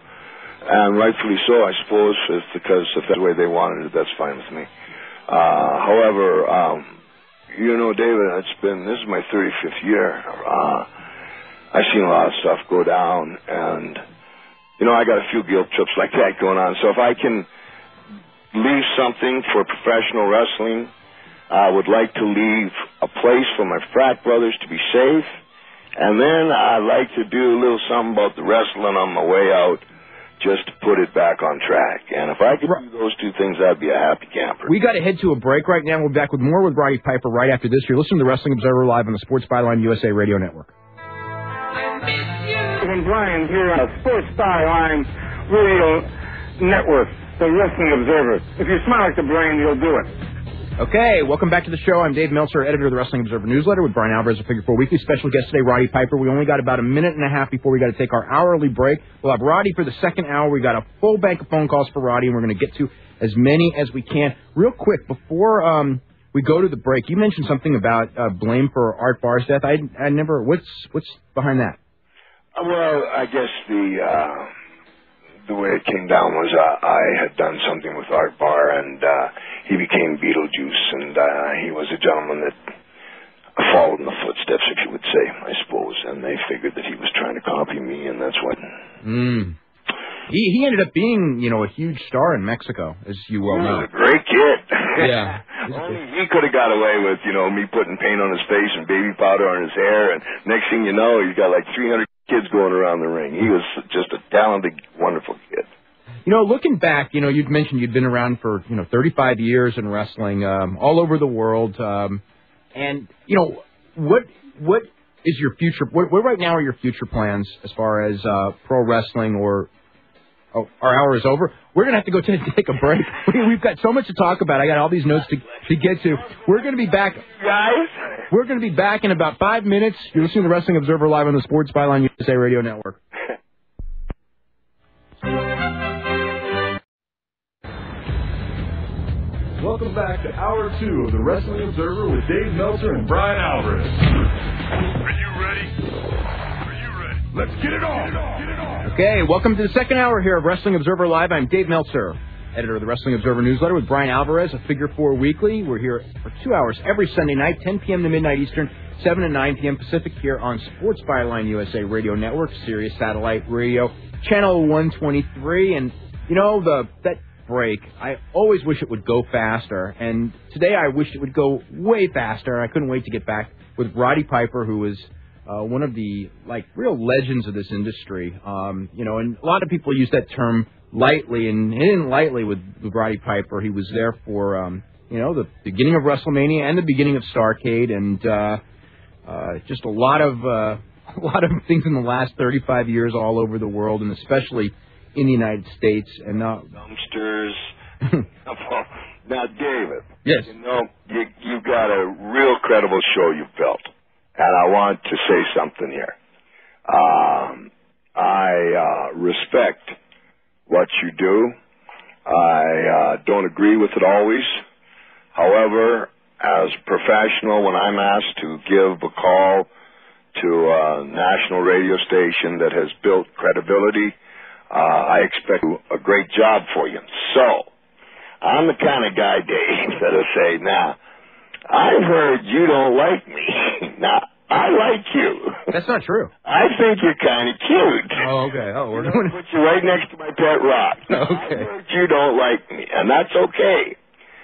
and rightfully so, I suppose, because if that's the way they wanted it, that's fine with me. However, You know, David, this is my 35th year. I've seen a lot of stuff go down, and, you know, I got a few guilt trips like that going on. So if I can leave something for professional wrestling, I would like to leave a place for my frat brothers to be safe, and then I'd like to do a little something about the wrestling on my way out, just to put it back on track. And if I could do those two things, I'd be a happy camper. We got to head to a break right now. We'll be back with more with Roddy Piper right after this. You're listening to Wrestling Observer Live on the Sports Byline USA Radio Network. And Brian here on Sports Byline Radio Network, the Wrestling Observer. If you smile like the Brian, you'll do it. Okay, welcome back to the show. I'm Dave Meltzer, editor of the Wrestling Observer Newsletter with Brian Alvarez of Figure 4 Weekly. Special guest today, Roddy Piper. We only got about a minute and a half before we got to take our hourly break. We'll have Roddy for the second hour. We got a full bank of phone calls for Roddy, and we're going to get to as many as we can. Real quick, before we go to the break, you mentioned something about blame for Art Barr's death. I never. What's behind that? Well, I guess the way it came down was I had done something with Art Barr, and he became Beetlejuice, and he was a gentleman that followed in the footsteps, if you would say, I suppose, and they figured that he was trying to copy me, and that's what... He ended up being, you know, a huge star in Mexico, as you well know. He was a great kid. Yeah. Only he could have got away with, you know, me putting paint on his face and baby powder on his hair, and next thing you know, he's got like 300 kids going around the ring. He was just a talented, wonderful kid. You know, looking back, you know, you'd mentioned you'd been around for, 35 years in wrestling, all over the world. And, you know, what is your future? What right now are your future plans as far as pro wrestling or... Oh, our hour is over. We're going to have to go take a break. We've got so much to talk about. I got all these notes to get to. We're going to be back. Guys? We're going to be back in about 5 minutes. You're listening to the Wrestling Observer Live on the Sports Byline USA Radio Network. Welcome back to Hour 2 of the Wrestling Observer with Dave Meltzer and Brian Alvarez. Are you ready? Let's get it on. Okay, welcome to the second hour here of Wrestling Observer Live. I'm Dave Meltzer, editor of the Wrestling Observer Newsletter with Brian Alvarez of Figure 4 Weekly. We're here for 2 hours every Sunday night, 10 p.m. to midnight Eastern, 7 to 9 p.m. Pacific here on Sports Byline USA Radio Network, Sirius Satellite Radio, Channel 123. And, you know, that break, I always wish it would go faster. And today I wish it would go way faster. I couldn't wait to get back with Roddy Piper, who is... one of the, real legends of this industry. You know, and a lot of people use that term lightly, and he didn't lightly with Roddy Piper. He was there for, the beginning of WrestleMania and the beginning of Starrcade, and just a lot of things in the last 35 years all over the world, and especially in the United States. And dumpsters. Now, David. Yes. You know, you've got a real credible show you've built. And I want to say something here. I respect what you do. I don't agree with it always. However, as a professional, when I'm asked to give a call to a national radio station that has built credibility, I expect a great job for you. So, I'm the kind of guy, Dave, that'll say, now, I've heard you don't like me. Now, I like you. That's not true. I think you're kind of cute. Oh, okay. Oh, we're going to put you right next to my pet rock. Okay. I heard you don't like me, and that's okay.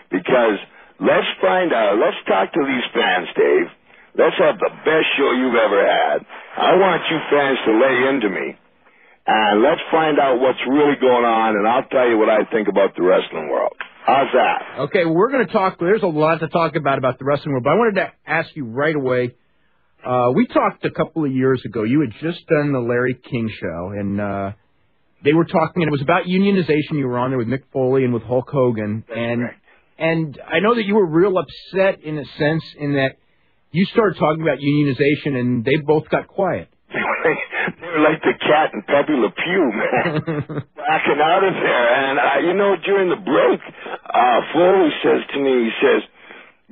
Because let's find out. Let's talk to these fans, Dave. Let's have the best show you've ever had. I want you fans to lay into me. And let's find out what's really going on, and I'll tell you what I think about the wrestling world. How's that? Okay, well, we're going to talk. There's a lot to talk about the wrestling world, but I wanted to ask you right away. We talked a couple of years ago. You had just done the Larry King show, and they were talking, and it was about unionization. You were on there with Mick Foley and with Hulk Hogan, and I know that you were real upset in a sense in that you started talking about unionization, and they both got quiet. They were like the cat and Pepe Le Pew, man, backing out of there. And, during the break, Foley says to me, he says,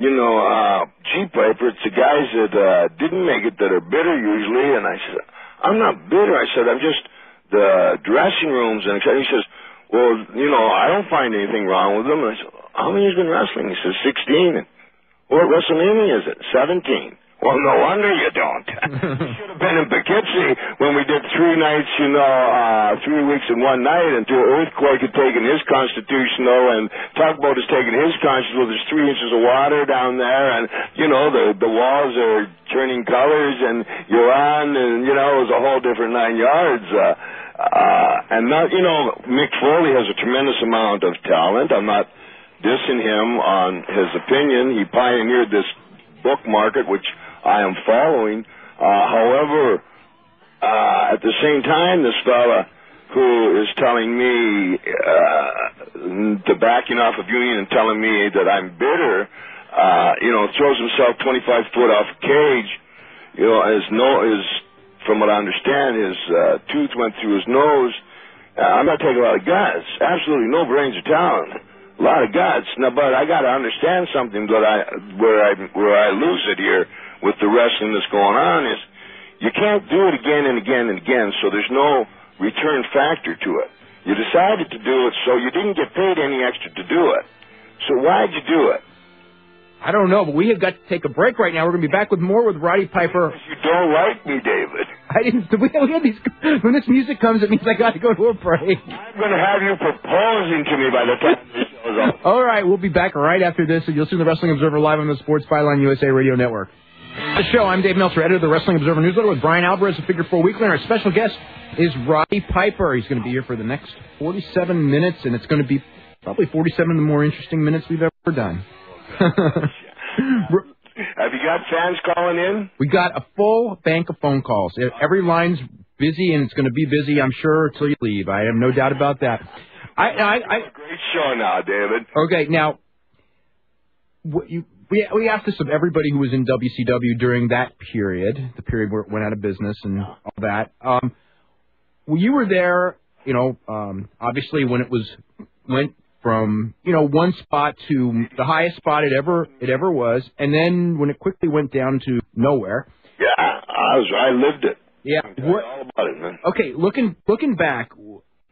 gee, Piper, it's the guys that didn't make it that are bitter usually. And I said, I'm not bitter. I said, I'm just the dressing rooms. And he says, well, I don't find anything wrong with them. And I said, how many has been wrestling? He says, 16. And, What WrestleMania is it? 17. Well, no wonder you don't. You should have been in Poughkeepsie when we did 3 nights, 3 weeks in one night, and Earthquake had taken his constitutional, and Tugboat has taken his constitutional. There's 3 inches of water down there, and, the walls are turning colors, and you're on, and, it was a whole different 9 yards. Mick Foley has a tremendous amount of talent. I'm not dissing him on his opinion. He pioneered this book market, which I am following. However, at the same time, this fella who is telling me to backing off of Union and telling me that I'm bitter, throws himself 25 foot off a cage. From what I understand, his tooth went through his nose. I'm not taking a lot of guts. Absolutely no brains or talent. A lot of guts. Now, but I got to understand something where I lose it here with the wrestling that's going on is you can't do it again and again and again, so there's no return factor to it. You decided to do it, so you didn't get paid any extra to do it. So why'd you do it? I don't know, but we have got to take a break right now. We're going to be back with more with Roddy Piper. You don't like me, David. I didn't. We had these. When this music comes, it means I got to go to a break. I'm going to have you proposing to me by the time this show's over. All right, we'll be back right after this, and you'll see the Wrestling Observer live on the Sports Byline USA Radio Network. The show, I'm Dave Meltzer, editor of the Wrestling Observer newsletter with Brian Alvarez, a Figure 4 Weekly, and our special guest is Roddy Piper. He's going to be here for the next 47 minutes, and it's going to be probably 47 of the more interesting minutes we've ever done. Have you got fans calling in? We got a full bank of phone calls. Every line's busy, and it's going to be busy, I'm sure, until you leave. I have no doubt about that. Great show now, David. Okay, now, we asked this of everybody who was in WCW during that period, the period where it went out of business and all that. You were there, obviously when it went from, one spot to the highest spot it ever was, and then when it quickly went down to nowhere. Yeah, I lived it. Yeah. All about it, man. Okay, looking back,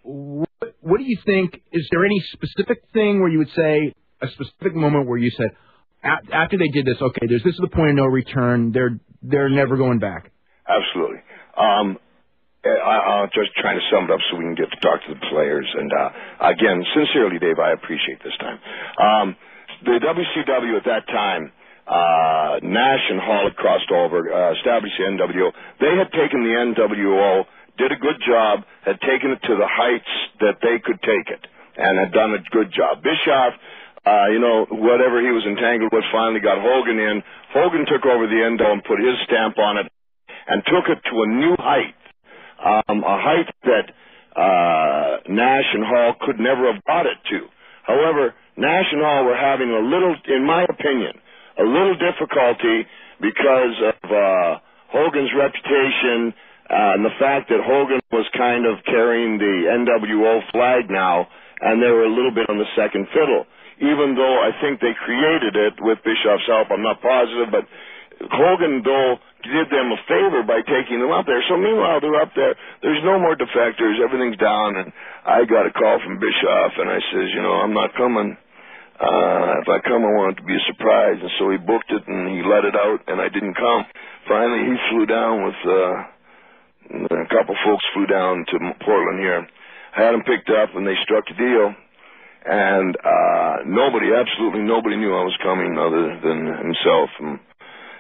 what do you think, is there any specific thing where you would say, a specific moment where you said, after they did this, okay, this is the point of no return, they're never going back? Absolutely. I'll just try to sum it up so we can get to talk to the players. And, again, sincerely, Dave, I appreciate this time. The WCW at that time, Nash and Hall had crossed over, established the NWO. They had taken the NWO, did a good job, had taken it to the heights that they could take it, and had done a good job. Bischoff, whatever he was entangled with, finally got Hogan in. Hogan took over the NWO and put his stamp on it and took it to a new height. A height that Nash and Hall could never have brought it to. However, Nash and Hall were having a little, in my opinion, a little difficulty because of Hogan's reputation and the fact that Hogan was kind of carrying the NWO flag now, and they were a little bit on the second fiddle. Even though I think they created it with Bischoff's help, I'm not positive, but Hogan, though, did them a favor by taking them up there. So meanwhile, they're up there. There's no more defectors. Everything's down. And I got a call from Bischoff, and I says, I'm not coming. If I come, I want it to be a surprise. And so he booked it, and he let it out, and I didn't come. Finally, he flew down with a couple folks flew down to Portland here. I had them picked up, and they struck a deal. And absolutely nobody knew I was coming other than himself.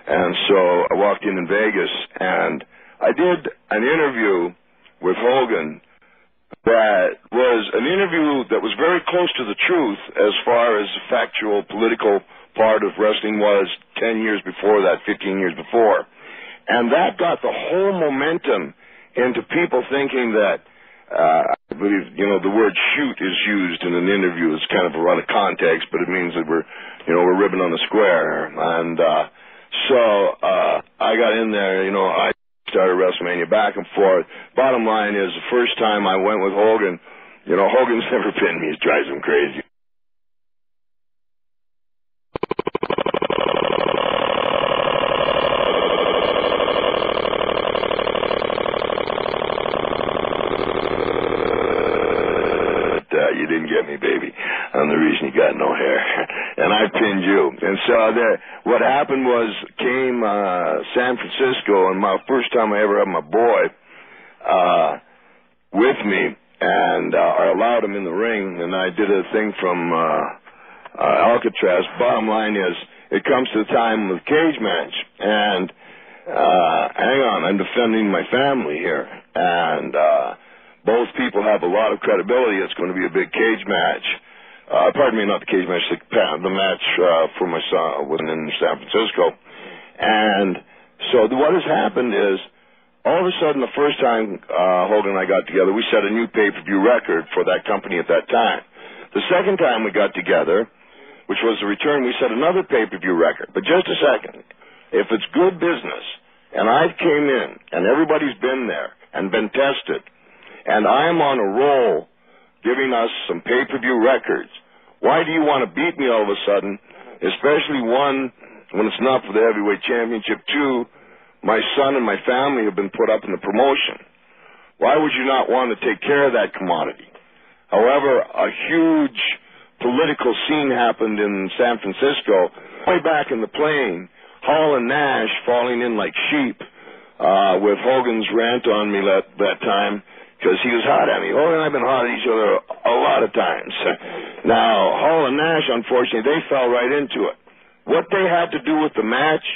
And so I walked in Vegas, and I did an interview with Hogan that was an interview that was very close to the truth as far as the factual, political part of wrestling was 10 years before that, 15 years before. And that got the whole momentum into people thinking that, I believe, the word shoot is used in an interview. It's kind of out of context, but it means that we're ribbing on the square. And, so, I got in there, I started WrestleMania back and forth. Bottom line is, the first time I went with Hogan, Hogan's never pinned me. It drives him crazy. You didn't get me, baby. I'm the reason you got no hair. And I pinned you. And so what happened was came San Francisco, and my first time I ever had my boy with me, and I allowed him in the ring, and I did a thing from Alcatraz. Bottom line is, it comes to the time of the cage match, and hang on, I'm defending my family here, and both people have a lot of credibility. It's going to be a big cage match. Pardon me, not the cage match, the match for my son was in San Francisco. And so what has happened is, all of a sudden, the first time Hogan and I got together, we set a new pay-per-view record for that company at that time. The second time we got together, which was the return, we set another pay-per-view record. But just a second, if it's good business, and I came in, and everybody's been there and been tested, and I am on a roll giving us some pay-per-view records, why do you want to beat me all of a sudden, especially one, when it's not for the heavyweight championship, two, my son and my family have been put up in the promotion. Why would you not want to take care of that commodity? However, a huge political scene happened in San Francisco. Way back in the plane, Hall and Nash falling in like sheep with Hogan's rant on me that time, because he was hot at me. Hogan and I have been hot at each other a lot of times. Now, Hall and Nash, unfortunately, they fell right into it. What they had to do with the match,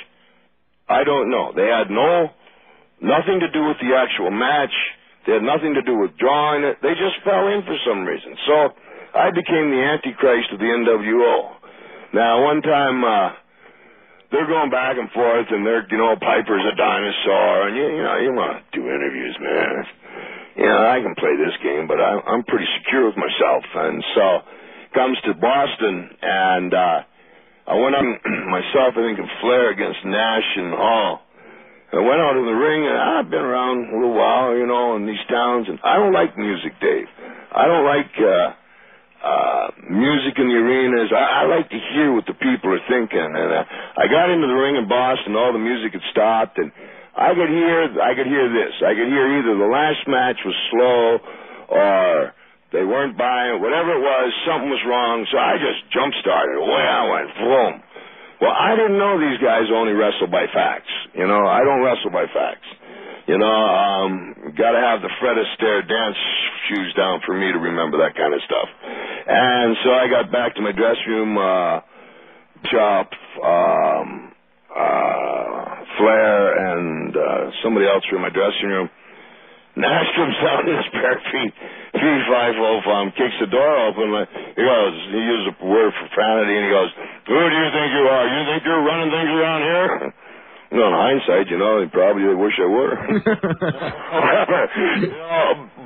I don't know. They had nothing to do with the actual match. They had nothing to do with drawing it. They just fell in for some reason. So I became the Antichrist of the NWO. Now, one time, they're going back and forth, and they're, Piper's a dinosaur, and you want to do interviews, man. I can play this game, but I'm pretty secure with myself. And so, comes to Boston, and I went on myself, I think, and Flair against Nash and Hall. I went out in the ring, and I've been around a little while, in these towns, and I don't like music, Dave. I don't like music in the arenas. I like to hear what the people are thinking. And I got into the ring in Boston, all the music had stopped, and I could hear this. I could hear either the last match was slow, or they weren't buying it, whatever it was, something was wrong, so I just jump-started. Away I went, boom. Well, I didn't know these guys only wrestle by facts. I don't wrestle by facts. Got to have the Fred Astaire dance shoes down for me to remember that kind of stuff. And so I got back to my dressing room, Flair and somebody else were in my dressing room. Nash comes out in his bare feet, 3-5-0, kicks the door open. He used a word for profanity, and he goes, "Who do you think you are? You think you're running things around here?" In hindsight, probably they wish I were.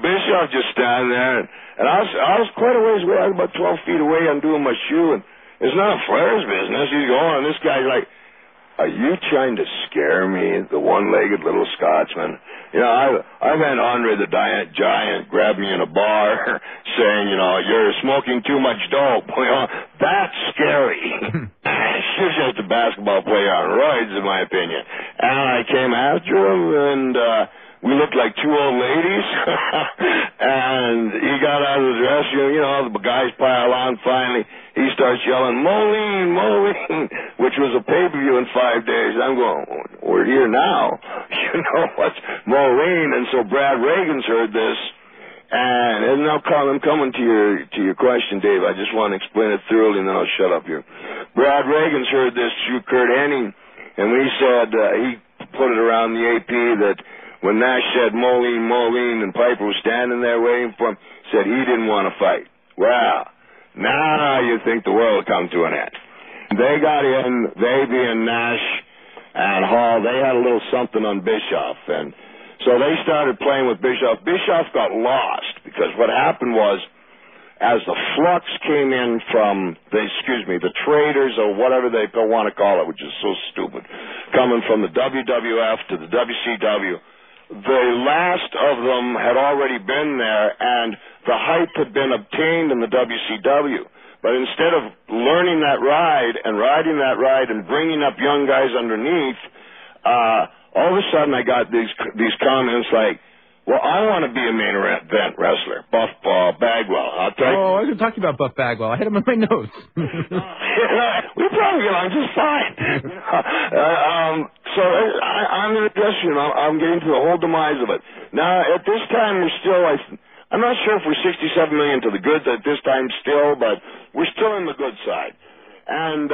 Bischoff just standing there, and I was quite a ways away. I was about 12 feet away. I'm doing my shoe, and it's none of Flair's business. He's going, and this guy's like, "Are you trying to scare me, the one-legged little Scotsman?" I've had Andre the Giant grab me in a bar saying, "You're smoking too much dope." That's scary. She's just a basketball player on roids, in my opinion. And I came after him, and we looked like two old ladies. And he got out of the dressing room, the guys pile on finally. He starts yelling, "Moline, Moline," which was a pay-per-view in 5 days. I'm going, we're here now. What's Moline? And so Brad Reagan's heard this. And now, Carl, I'm coming to your question, Dave. I just want to explain it thoroughly, and then I'll shut up here. Brad Reagan's heard this through Kurt Hennig, and when he said, he put it around the AP that when Nash said Moline, Moline, and Piper was standing there waiting for him, said he didn't want to fight. Well, now you think the world will come to an end. They got in, they being Nash and Hall, they had a little something on Bischoff, and so they started playing with Bischoff. Bischoff got lost, because what happened was, as the flux came in from the traders or whatever they want to call it, which is so stupid, coming from the WWF to the WCW, the last of them had already been there, and the hype had been obtained in the WCW. But instead of learning that ride and riding that ride and bringing up young guys underneath, all of a sudden I got these comments like, "Well, Well, I want to be a main event wrestler. Buff Bagwell. I'll tell you. Oh, I was going to talk to you about Buff Bagwell. I had him in my notes. We probably get along just fine. So I'm in the dressing room. I'm getting to the whole demise of it. Now, at this time, we're still, I'm not sure if we're 67 million to the good at this time still, but we're still in the good side. And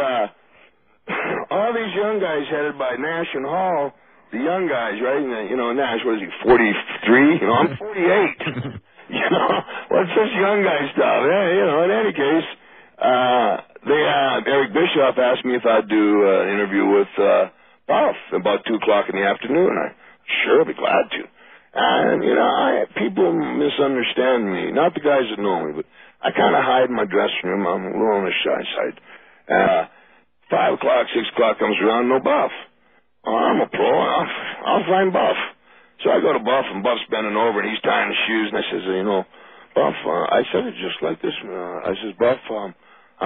all these young guys headed by Nash and Hall, the young guys, right? You know, Nash, what is he, 43? You know, I'm 48. You know, what's this young guy stuff? You know, in any case, Eric Bischoff asked me if I'd do an interview with Buff about 2 o'clock in the afternoon. Sure, I'll be glad to. And, you know, people misunderstand me. Not the guys that know me, but I kind of hide in my dressing room. I'm a little on the shy side. 5 o'clock, 6 o'clock comes around, no Buff. Oh, I'm a pro. I'll find Buff. So I go to Buff, and Buff's bending over, and he's tying his shoes, and I says, you know, Buff, I said it just like this. I says, Buff, I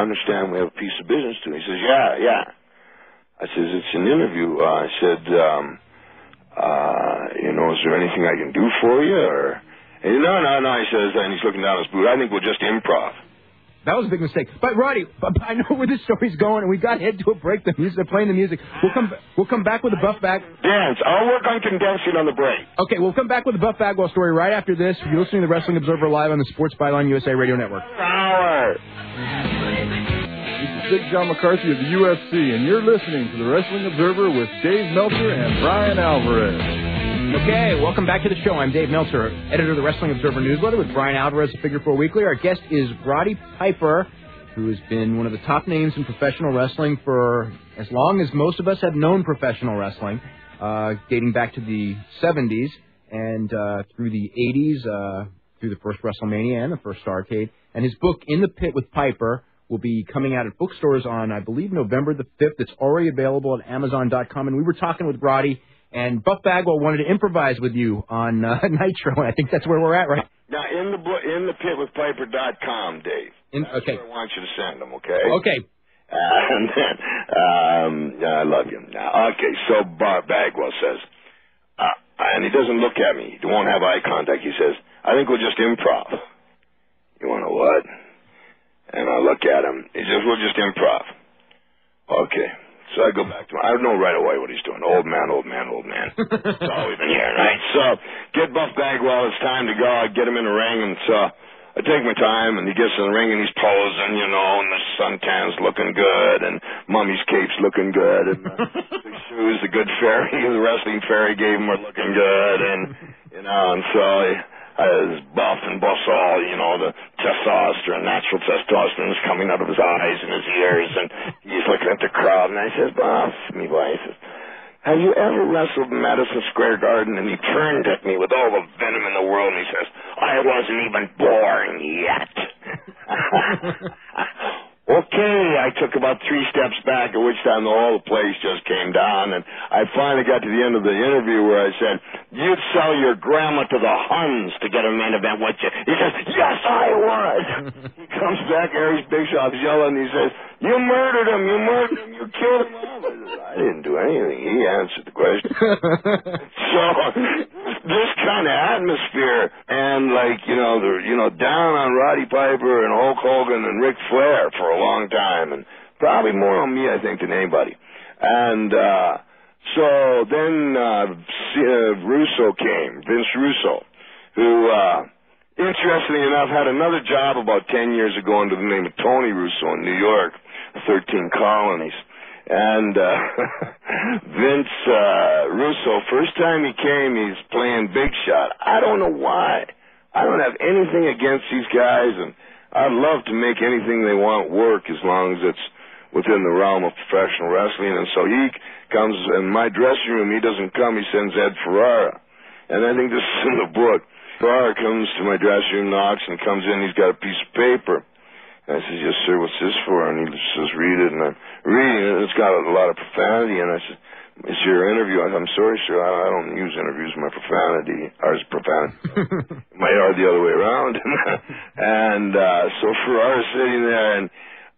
understand we have a piece of business to do. He says, yeah. I says, it's an interview. I said, you know, is there anything I can do for you? Or, and no, he says, and he's looking down his boot, I think we'll just improv. That was a big mistake. But, Roddy, I know where this story's going, and we got to head to a break. They're playing the music. We'll come back with the Buff Bag. Dance. I'll work on condensing on the break. Okay, we'll come back with the Buff Bagwell story right after this. You're listening to the Wrestling Observer Live on the Sports Byline USA Radio Network. This is Big John McCarthy of the UFC, and you're listening to the Wrestling Observer with Dave Meltzer and Brian Alvarez. Okay, welcome back to the show. I'm Dave Meltzer, editor of the Wrestling Observer newsletter with Brian Alvarez of Figure 4 Weekly. Our guest is Roddy Piper, who has been one of the top names in professional wrestling for as long as most of us have known professional wrestling, dating back to the 70s and through the 80s, through the first WrestleMania and the first Starrcade. And his book, In the Pit with Piper, will be coming out at bookstores on, I believe, November the 5th. It's already available at Amazon.com. And we were talking with Roddy, and Buff Bagwell wanted to improvise with you on Nitro, and I think that's where we're at, right? Now, in the pit with Piper.com, Dave. Okay. Where I want you to send them, okay? Okay. And then, I love you. Now, okay, so Bagwell says, and he doesn't look at me. He won't have eye contact. He says, I think we'll just improv. You want to what? And I look at him. He says, we'll just improv. Okay. So I go back to him. I know right away what he's doing. Old man. That's all we've been hearing, right? So get Buff Bagwell. It's time to go. I get him in the ring, and so I take my time, and he gets in the ring, and he's posing, you know, and the suntan's looking good, and Mummy's cape's looking good, and the shoes, the good fairy, the wrestling fairy gave him were looking good, and, you know, and so his buff and bustle, you know, the testosterone, natural testosterone is coming out of his eyes and his ears, and he's looking at the crowd, and I says, Buff, me boy, he says, have you ever wrestled in Madison Square Garden? And he turned at me with all the venom in the world, and he says, I wasn't even born yet. Okay, I took about 3 steps back, at which time the whole place just came down, and I finally got to the end of the interview where I said, you'd sell your grandma to the Huns to get a main event, would you? He says, yes, I would. He comes back, Eric Bischoff's yelling, he says, you murdered him, you killed him. I didn't do anything. He answered the question. So, this kind of atmosphere, and like, down on Roddy Piper and Hulk Hogan and Ric Flair for a long time, and probably more on me, I think, than anybody. And so then Russo came, Vince Russo, who, interestingly enough, had another job about 10 years ago under the name of Tony Russo in New York, 13 colonies. And Vince Russo, first time he came, he's playing Big Shot. I don't know why. I don't have anything against these guys, and I'd love to make anything they want work as long as it's within the realm of professional wrestling. And so he comes in my dressing room. He doesn't come. He sends Ed Ferrara. And I think this is in the book. Ferrara comes to my dressing room, knocks, and comes in. He's got a piece of paper. And I says, yes, sir, what's this for? And he says, read it. And I'm reading it, and it's got a lot of profanity. And I said, it's your interview. I'm sorry, sir, I don't use interviews with my profanity. Ours profanity. Or the other way around. And so Ferrara's sitting there, and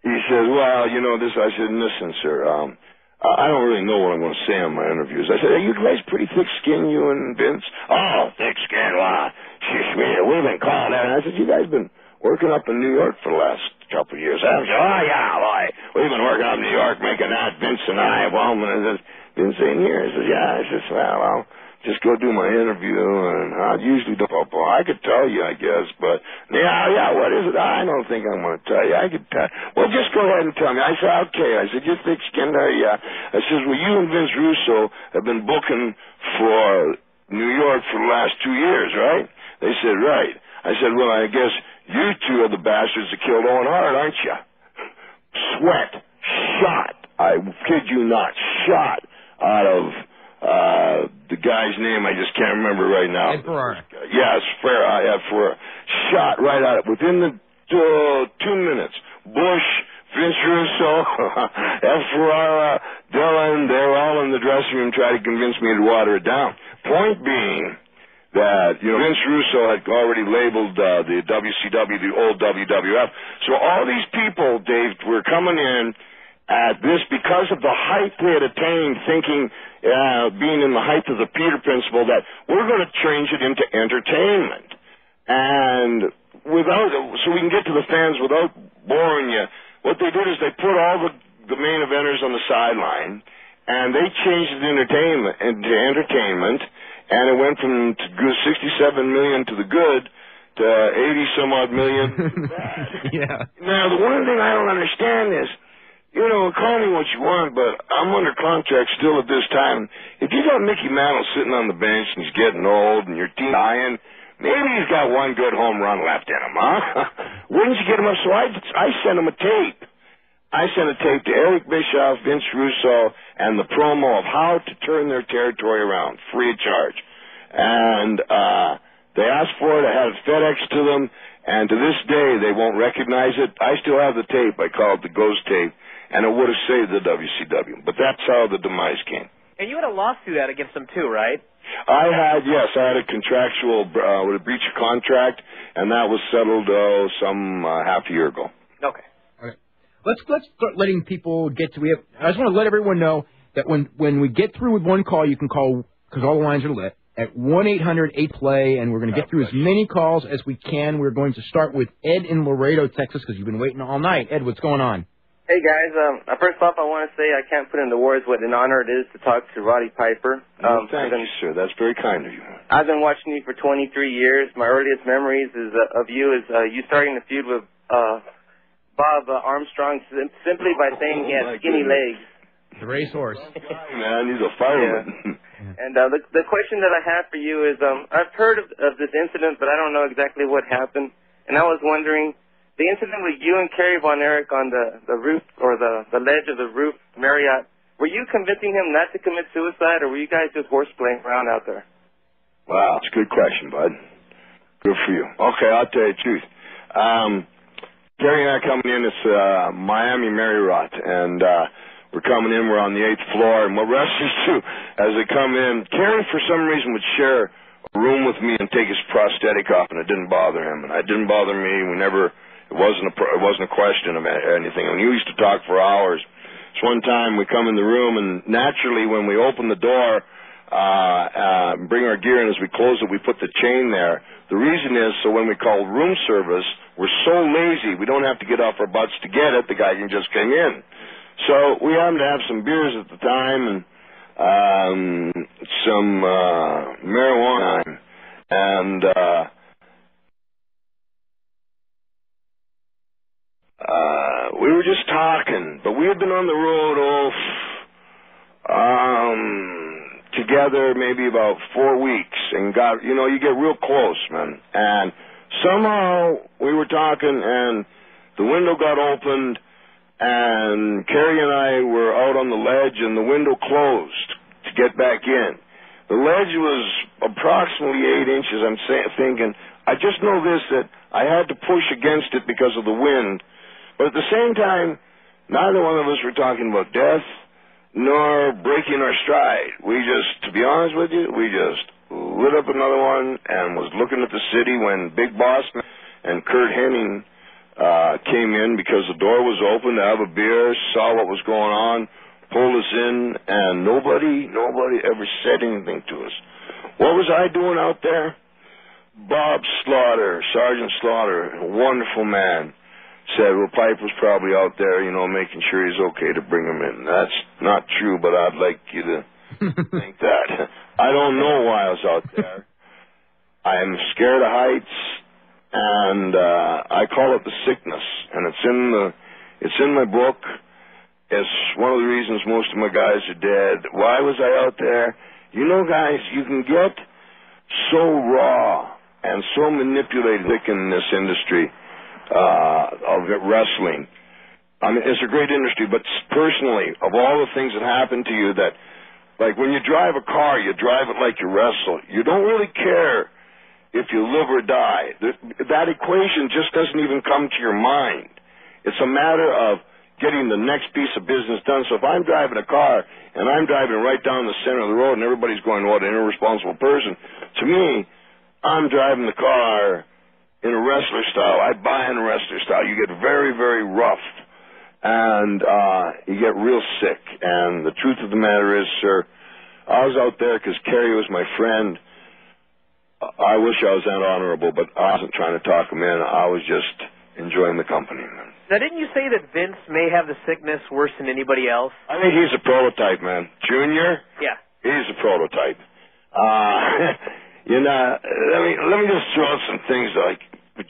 he says, well, this. I said, listen, sir, I don't really know what I'm going to say on my interviews. I said, are you guys pretty thick-skinned, you and Vince? Oh, thick-skinned, wow. We've been calling that. And I said, you guys been working up in New York for the last couple of years. I said, oh, yeah, boy. We've been working up in New York making that, Vince and I. Well, Vince ain't here. I said, yeah. I said, well, I'll just go do my interview, and I usually do. I could tell you, I guess, but yeah, what is it? I don't think I'm going to tell you. I could tell. Well, just go ahead and tell me. I said, okay. I said, you're thick-skinned, are you? I said, well, you and Vince Russo have been booking for New York for the last 2 years, right? They said, right. I said, well, I guess you two are the bastards that killed Owen Hart, aren't you? Sweat, shot. I kid you not, shot out of the guy's name I just can't remember right now. Ed Ferrara. Yes, Ferrara. Shot right out of within the 2 minutes. Bush, Vince Russo, Ed Ferrara, Dylan, they were all in the dressing room trying to convince me to water it down. Point being that, Vince Russo had already labeled the WCW the old WWF. So all these people, Dave, were coming in at this because of the height they had attained, thinking, being in the height of the Peter principle, that we're going to change it into entertainment. And so we can get to the fans without boring you, what they did is they put all the main eventers on the sideline, and they changed it into entertainment, and it went from 67 million to the good to 80-some-odd million. Yeah. Now, the one thing I don't understand is, call me what you want, but I'm under contract still at this time. If you got Mickey Mantle sitting on the bench and he's getting old and your team dying, maybe he's got one good home run left in him, huh? Wouldn't you get him up? So I sent him a tape. I sent a tape to Eric Bischoff, Vince Russo, and the promo of how to turn their territory around, free of charge. And they asked for it. I had it FedEx to them, and to this day they won't recognize it. I still have the tape. I call it the ghost tape. And it would have saved the WCW. But that's how the demise came. And you had a lawsuit out against them too, right? I had a contractual with a breach of contract, and that was settled some half a year ago. Okay. Let's start letting people get to. I just want to let everyone know that when we get through with one call, you can call, because all the lines are lit, at 1-800-8-PLAY, and we're going to get through as many calls as we can. We're going to start with Ed in Laredo, Texas, because you've been waiting all night. Ed, what's going on? Hey, guys. First off, I want to say I can't put into words what an honor it is to talk to Roddy Piper. Thank you, sir. That's very kind of you. I've been watching you for 23 years. My earliest memories of you is you starting the feud with Bob Armstrong simply by saying he had skinny legs. The racehorse. Man, he's a fireman. Yeah. And the question that I have for you is, I've heard of this incident, but I don't know exactly what happened. And I was wondering, the incident with you and Kerry Von Erich on the roof, or the ledge of the roof, Marriott, were you convincing him not to commit suicide, or were you guys just horseplaying around out there? Wow, that's a good question, bud. Good for you. Okay, I'll tell you the truth. Kerry and I coming in, it's Miami Marriott, and we're coming in, we're on the 8th floor, and what wrestlers do as they come in, Kerry for some reason would share a room with me and take his prosthetic off, and it didn't bother him, and it didn't bother me. It wasn't a question of anything. And we used to talk for hours. So one time we come in the room, and naturally when we open the door, bring our gear in, as we close it, we put the chain there. The reason is so when we call room service, we're so lazy we don't have to get off our butts to get it. The guy can just come in. So we happened to have some beers at the time and some marijuana, and we were just talking, but we had been on the road together maybe about 4 weeks, and you get real close, man. And somehow we were talking, and the window got opened, and Kerry and I were out on the ledge, and the window closed to get back in. The ledge was approximately 8 inches. I'm thinking, I just know this, that I had to push against it because of the wind. But at the same time, neither one of us were talking about death nor breaking our stride. We just, to be honest with you, we just lit up another one and was looking at the city when Big Boss and Kurt Hennig came in because the door was open to have a beer, saw what was going on, pulled us in, and nobody ever said anything to us. What was I doing out there? Bob Slaughter, Sergeant Slaughter, a wonderful man, said, well, Piper's probably out there, making sure he's okay to bring him in. That's not true, but I'd like you to think that. I don't know why I was out there. I am scared of heights, and I call it the sickness, and it's in my book. It's one of the reasons most of my guys are dead. Why was I out there? Guys, you can get so raw and so manipulated in this industry of wrestling. I mean, it's a great industry, but personally, of all the things that happen to you, that, like when you drive a car, you drive it like you wrestle. You don't really care if you live or die. That equation just doesn't even come to your mind. It's a matter of getting the next piece of business done. So if I'm driving a car and I'm driving right down the center of the road and everybody's going, what an irresponsible person, to me, I'm driving the car in a wrestler style. I buy in a wrestler style. You get very, very rough, and you get real sick. And the truth of the matter is, sir, I was out there because Kerry was my friend. I wish I was that honorable, but I wasn't trying to talk him in. I was just enjoying the company. Now, didn't you say that Vince may have the sickness worse than anybody else? I think he's a prototype, man. Junior? Yeah. He's a prototype. Let me just throw out some things like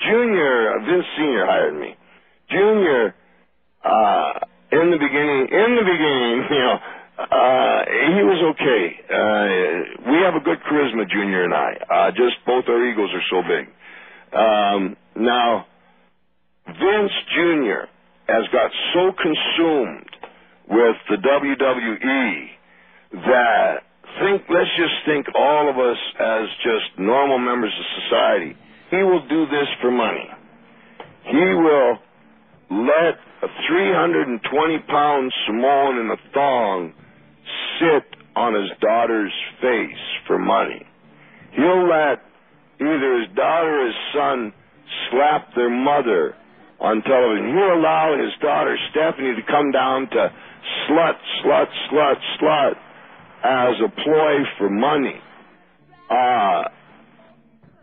Junior, Vince Sr. hired me. Junior, in the beginning, he was okay. We have a good charisma, Junior and I. Just both our egos are so big. Now, Vince Jr. has got so consumed with the WWE that let's just think all of us as just normal members of society. He will do this for money. He will let a 320-pound Samoan in a thong sit on his daughter's face for money. He'll let either his daughter or his son slap their mother on television. He'll allow his daughter Stephanie to come down to slut as a ploy for money.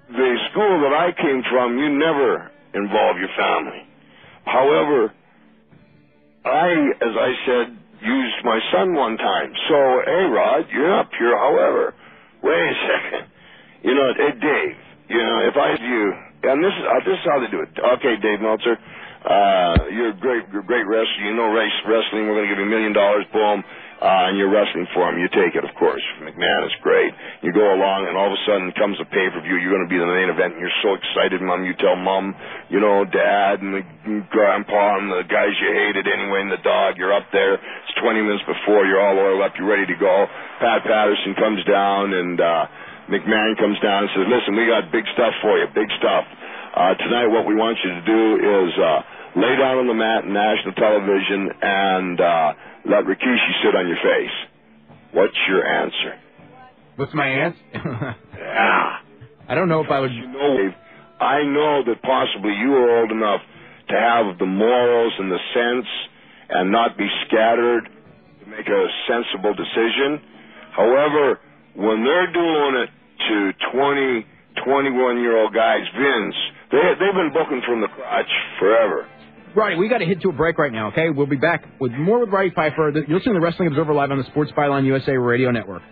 The school that I came from, you never involve your family. However, as I said, used my son one time. So, hey, Rod, you're not pure. However, wait a second. Hey, Dave, if I you, and this is how they do it. Okay, Dave Meltzer, you're a great wrestler. You know wrestling. We're going to give you $1 million, boom, and you're wrestling for him. You take it, of course. McMahon is great. You go along, and all of a sudden comes a pay-per-view. You're going to be the main event, and you're so excited, Mom. You tell Mom, Dad, and the Grandpa, and the guys you hated anyway, and the dog. You're up there. It's 20 minutes before. You're all oiled up. You're ready to go. Pat Patterson comes down, and McMahon comes down and says, listen, we got big stuff for you, big stuff. Tonight what we want you to do is lay down on the mat in national television and let Rikishi sit on your face. What's your answer? What's my answer? Yeah. I don't know if I would... I know that possibly you are old enough to have the morals and the sense and not be scattered to make a sensible decision. However, when they're doing it to 20, 21-year-old guys, Vince, they've been booking from the crotch forever. Roddy, we got to hit to a break right now, okay? We'll be back with more with Roddy Piper. You're listening to the Wrestling Observer Live on the Sports Byline USA Radio Network.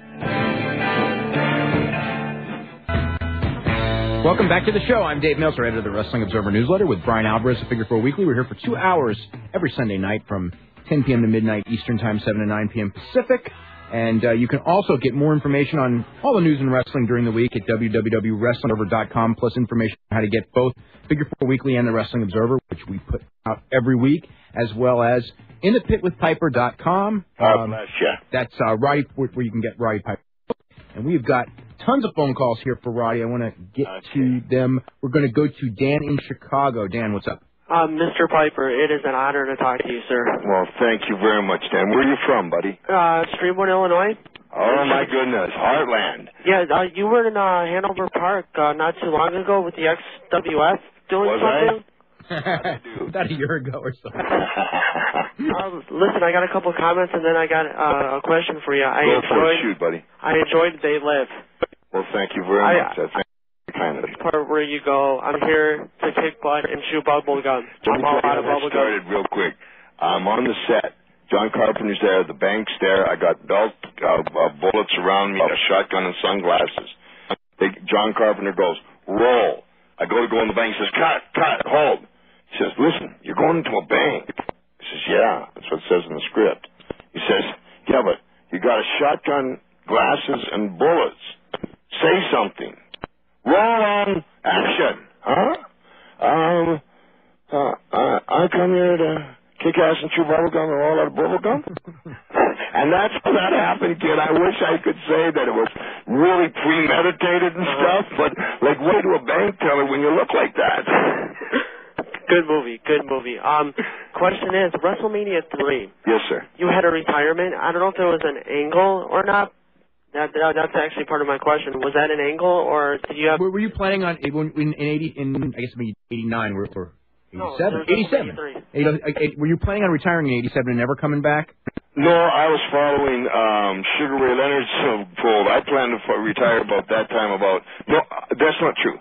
Welcome back to the show. I'm Dave Meltzer, editor of the Wrestling Observer newsletter with Brian Alvarez of Figure 4 Weekly. We're here for 2 hours every Sunday night from 10 p.m. to midnight Eastern Time, 7 to 9 p.m. Pacific. And you can also get more information on all the news in wrestling during the week at www.wrestlingobserver.com, plus information on how to get both Figure 4 Weekly and the Wrestling Observer, which we put out every week, as well as inthepitwithpiper.com. That's Roddy, where you can get Roddy Piper. And we've got tons of phone calls here for Roddy. I want to get to them. We're going to go to Dan in Chicago. Dan, what's up? Mr. Piper, it is an honor to talk to you, sir. Well, thank you very much, Dan. Where are you from, buddy? Streamwood, Illinois. Oh, my goodness. Heartland. Yeah, you were in Hanover Park not too long ago with the XWF doing something. About a year ago or so. Listen, I got a couple of comments, and then I got a question for you. Go for it, shoot, buddy. I enjoyed They Live. Well, thank you very much. That's kind of part where you go, I'm here to kick butt and shoot bubble gum. I'm all out of bubble gum. Started real quick. I'm on the set. John Carpenter's there. The bank's there. I got belt bullets around me, a shotgun and sunglasses. John Carpenter goes, roll. I go in the bank. He says, cut, hold. He says, listen, you're going into a bank. He says, yeah, that's what it says in the script. He says, yeah, but you got a shotgun, glasses, and bullets. Say something. Roll on, action. Huh? I come here to kick ass and chew bubblegum and roll out of bubblegum. And that's how that happened, kid. I wish I could say that it was really premeditated and stuff, but like, way to a bank teller when you look like that. Good movie. Question is, WrestleMania 3. Yes, sir. You had a retirement. I don't know if there was an angle or not. That's actually part of my question. Was that an angle, or did you have... Were you planning on, in 89 or 87? 87. Were you planning on retiring in 87 and never coming back? No, I was following Sugar Ray Leonard's fold. I planned to retire about that time. No, that's not true.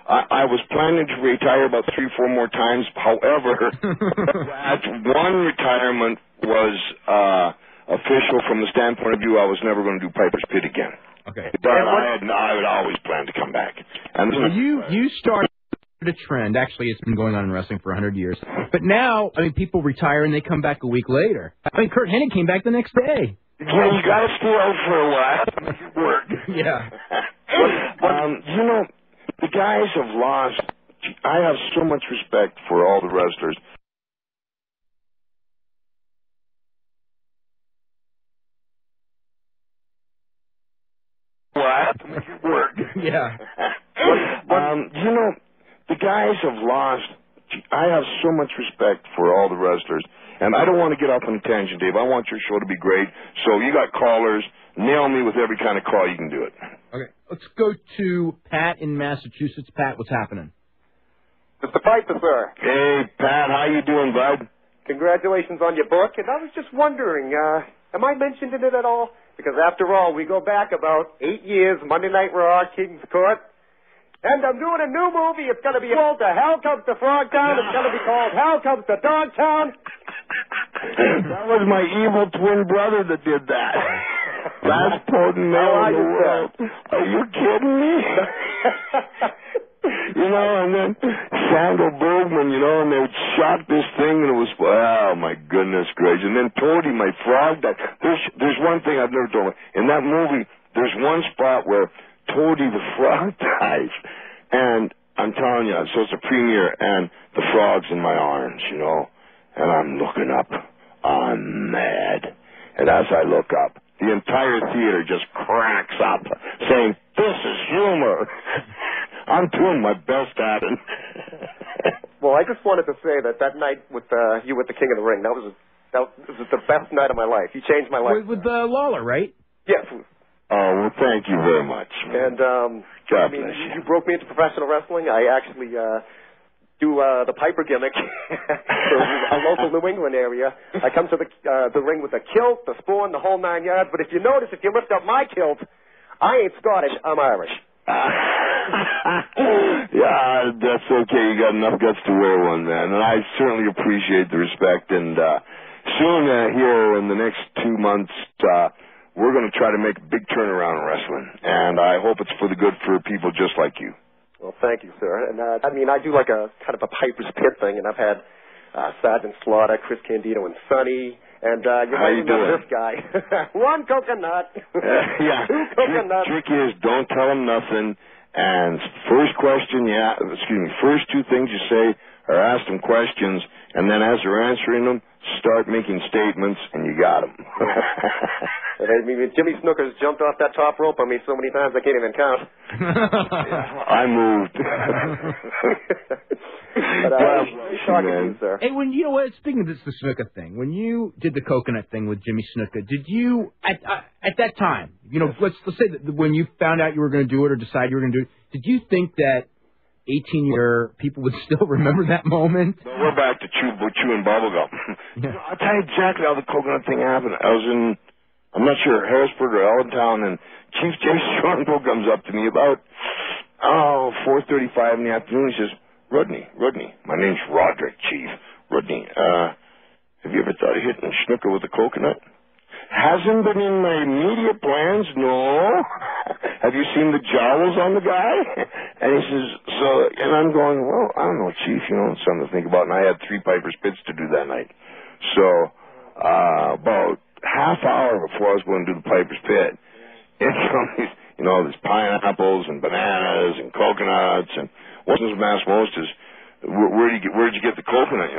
I was planning to retire about 3-4 more times. However, that one retirement was official from the standpoint of view I was never going to do Piper's Pit again. Okay. But I had always planned to come back. And so you started a trend. Actually, it's been going on in wrestling for 100 years. But now, I mean, people retire and they come back a week later. I mean, Kurt Hennig came back the next day. Well, you got to stay out for a while to make it work. Yeah. You know, the guys have lost. I have so much respect for all the wrestlers. To make it work. Yeah. You know, the guys have lost. I have so much respect for all the wrestlers, and I don't want to get off on a tangent, Dave. I want your show to be great. So you got callers. Nail me with every kind of call you can do it. Okay. Let's go to Pat in Massachusetts. Pat, what's happening? Mr. Piper, sir. Hey, Pat, how you doing, bud? Congratulations on your book. And I was just wondering, am I mentioned in it at all? Because after all, we go back about 8 years, Monday Night Raw, King's Court. And I'm doing a new movie. It's going to be called The Hell Comes to Frogtown. It's going to be called Hell Comes to Dogtown. That was my evil twin brother that did that. Last potent male in the world. Are you kidding me? You know, and then Sandal Bergman, you know, and they would shot this thing, and it was, oh, my goodness gracious. And then Toady, my frog, there's one thing I've never told you. In that movie, there's one spot where Toady the frog dies, and I'm telling you, so it's a premiere, and the frog's in my arms, you know, and I'm looking up. I'm mad. And as I look up, the entire theater just cracks up, saying, this is humor. I'm doing my best at it. Well, I just wanted to say that night with you with the King of the Ring, that was the best night of my life. You changed my life. With Lawler, right? Yes. Oh, well, thank you very much. And, God bless you broke me into professional wrestling. I actually do the Piper gimmick for a local New England area. I come to the ring with the kilt, the spawn, the whole 9 yards. But if you notice, if you lift up my kilt, I ain't Scottish, I'm Irish. Yeah, that's okay. You got enough guts to wear one, man. And I certainly appreciate the respect. And soon here in the next 2 months, we're going to try to make a big turnaround in wrestling. And I hope it's for the good for people just like you. Well, thank you, sir. And I do like a kind of a Piper's Pit thing, and I've had Sergeant Slaughter, Chris Candido, and Sonny. And how you doing? This guy. One coconut. Yeah. 2 coconuts. Trick is don't tell him nothing. And first 2 things you say are ask them questions, and then as they're answering them, start making statements, and you got them. Jimmy Snooker's jumped off that top rope on me so many times I can't even count. I moved. But talking to you, sir. Hey, you know what? Speaking of the Snuka thing, when you did the coconut thing with Jimmy Snuka, did you at that time, you know, let's say that when you found out you were going to do it or decided you were going to do it, did you think that 18 people would still remember that moment? No, we're back to chewing bubblegum. Yeah. I'll tell you exactly how the coconut thing happened. I was in, I'm not sure, Harrisburg or Allentown, and Chief James Strongbow comes up to me about 4:35 in the afternoon. He says, Rodney, my name's Roderick, Chief. Rodney, have you ever thought of hitting snooker with a coconut? Hasn't been in my immediate plans, no. Have you seen the jowls on the guy? And he says, and I'm going, well, I don't know, Chief, it's something to think about. And I had 3 Piper's Pits to do that night. So, about half hour before I was going to do the Piper's Pit, it's there's pineapples and bananas and coconuts, and what's mass most is, where'd you get the coconut,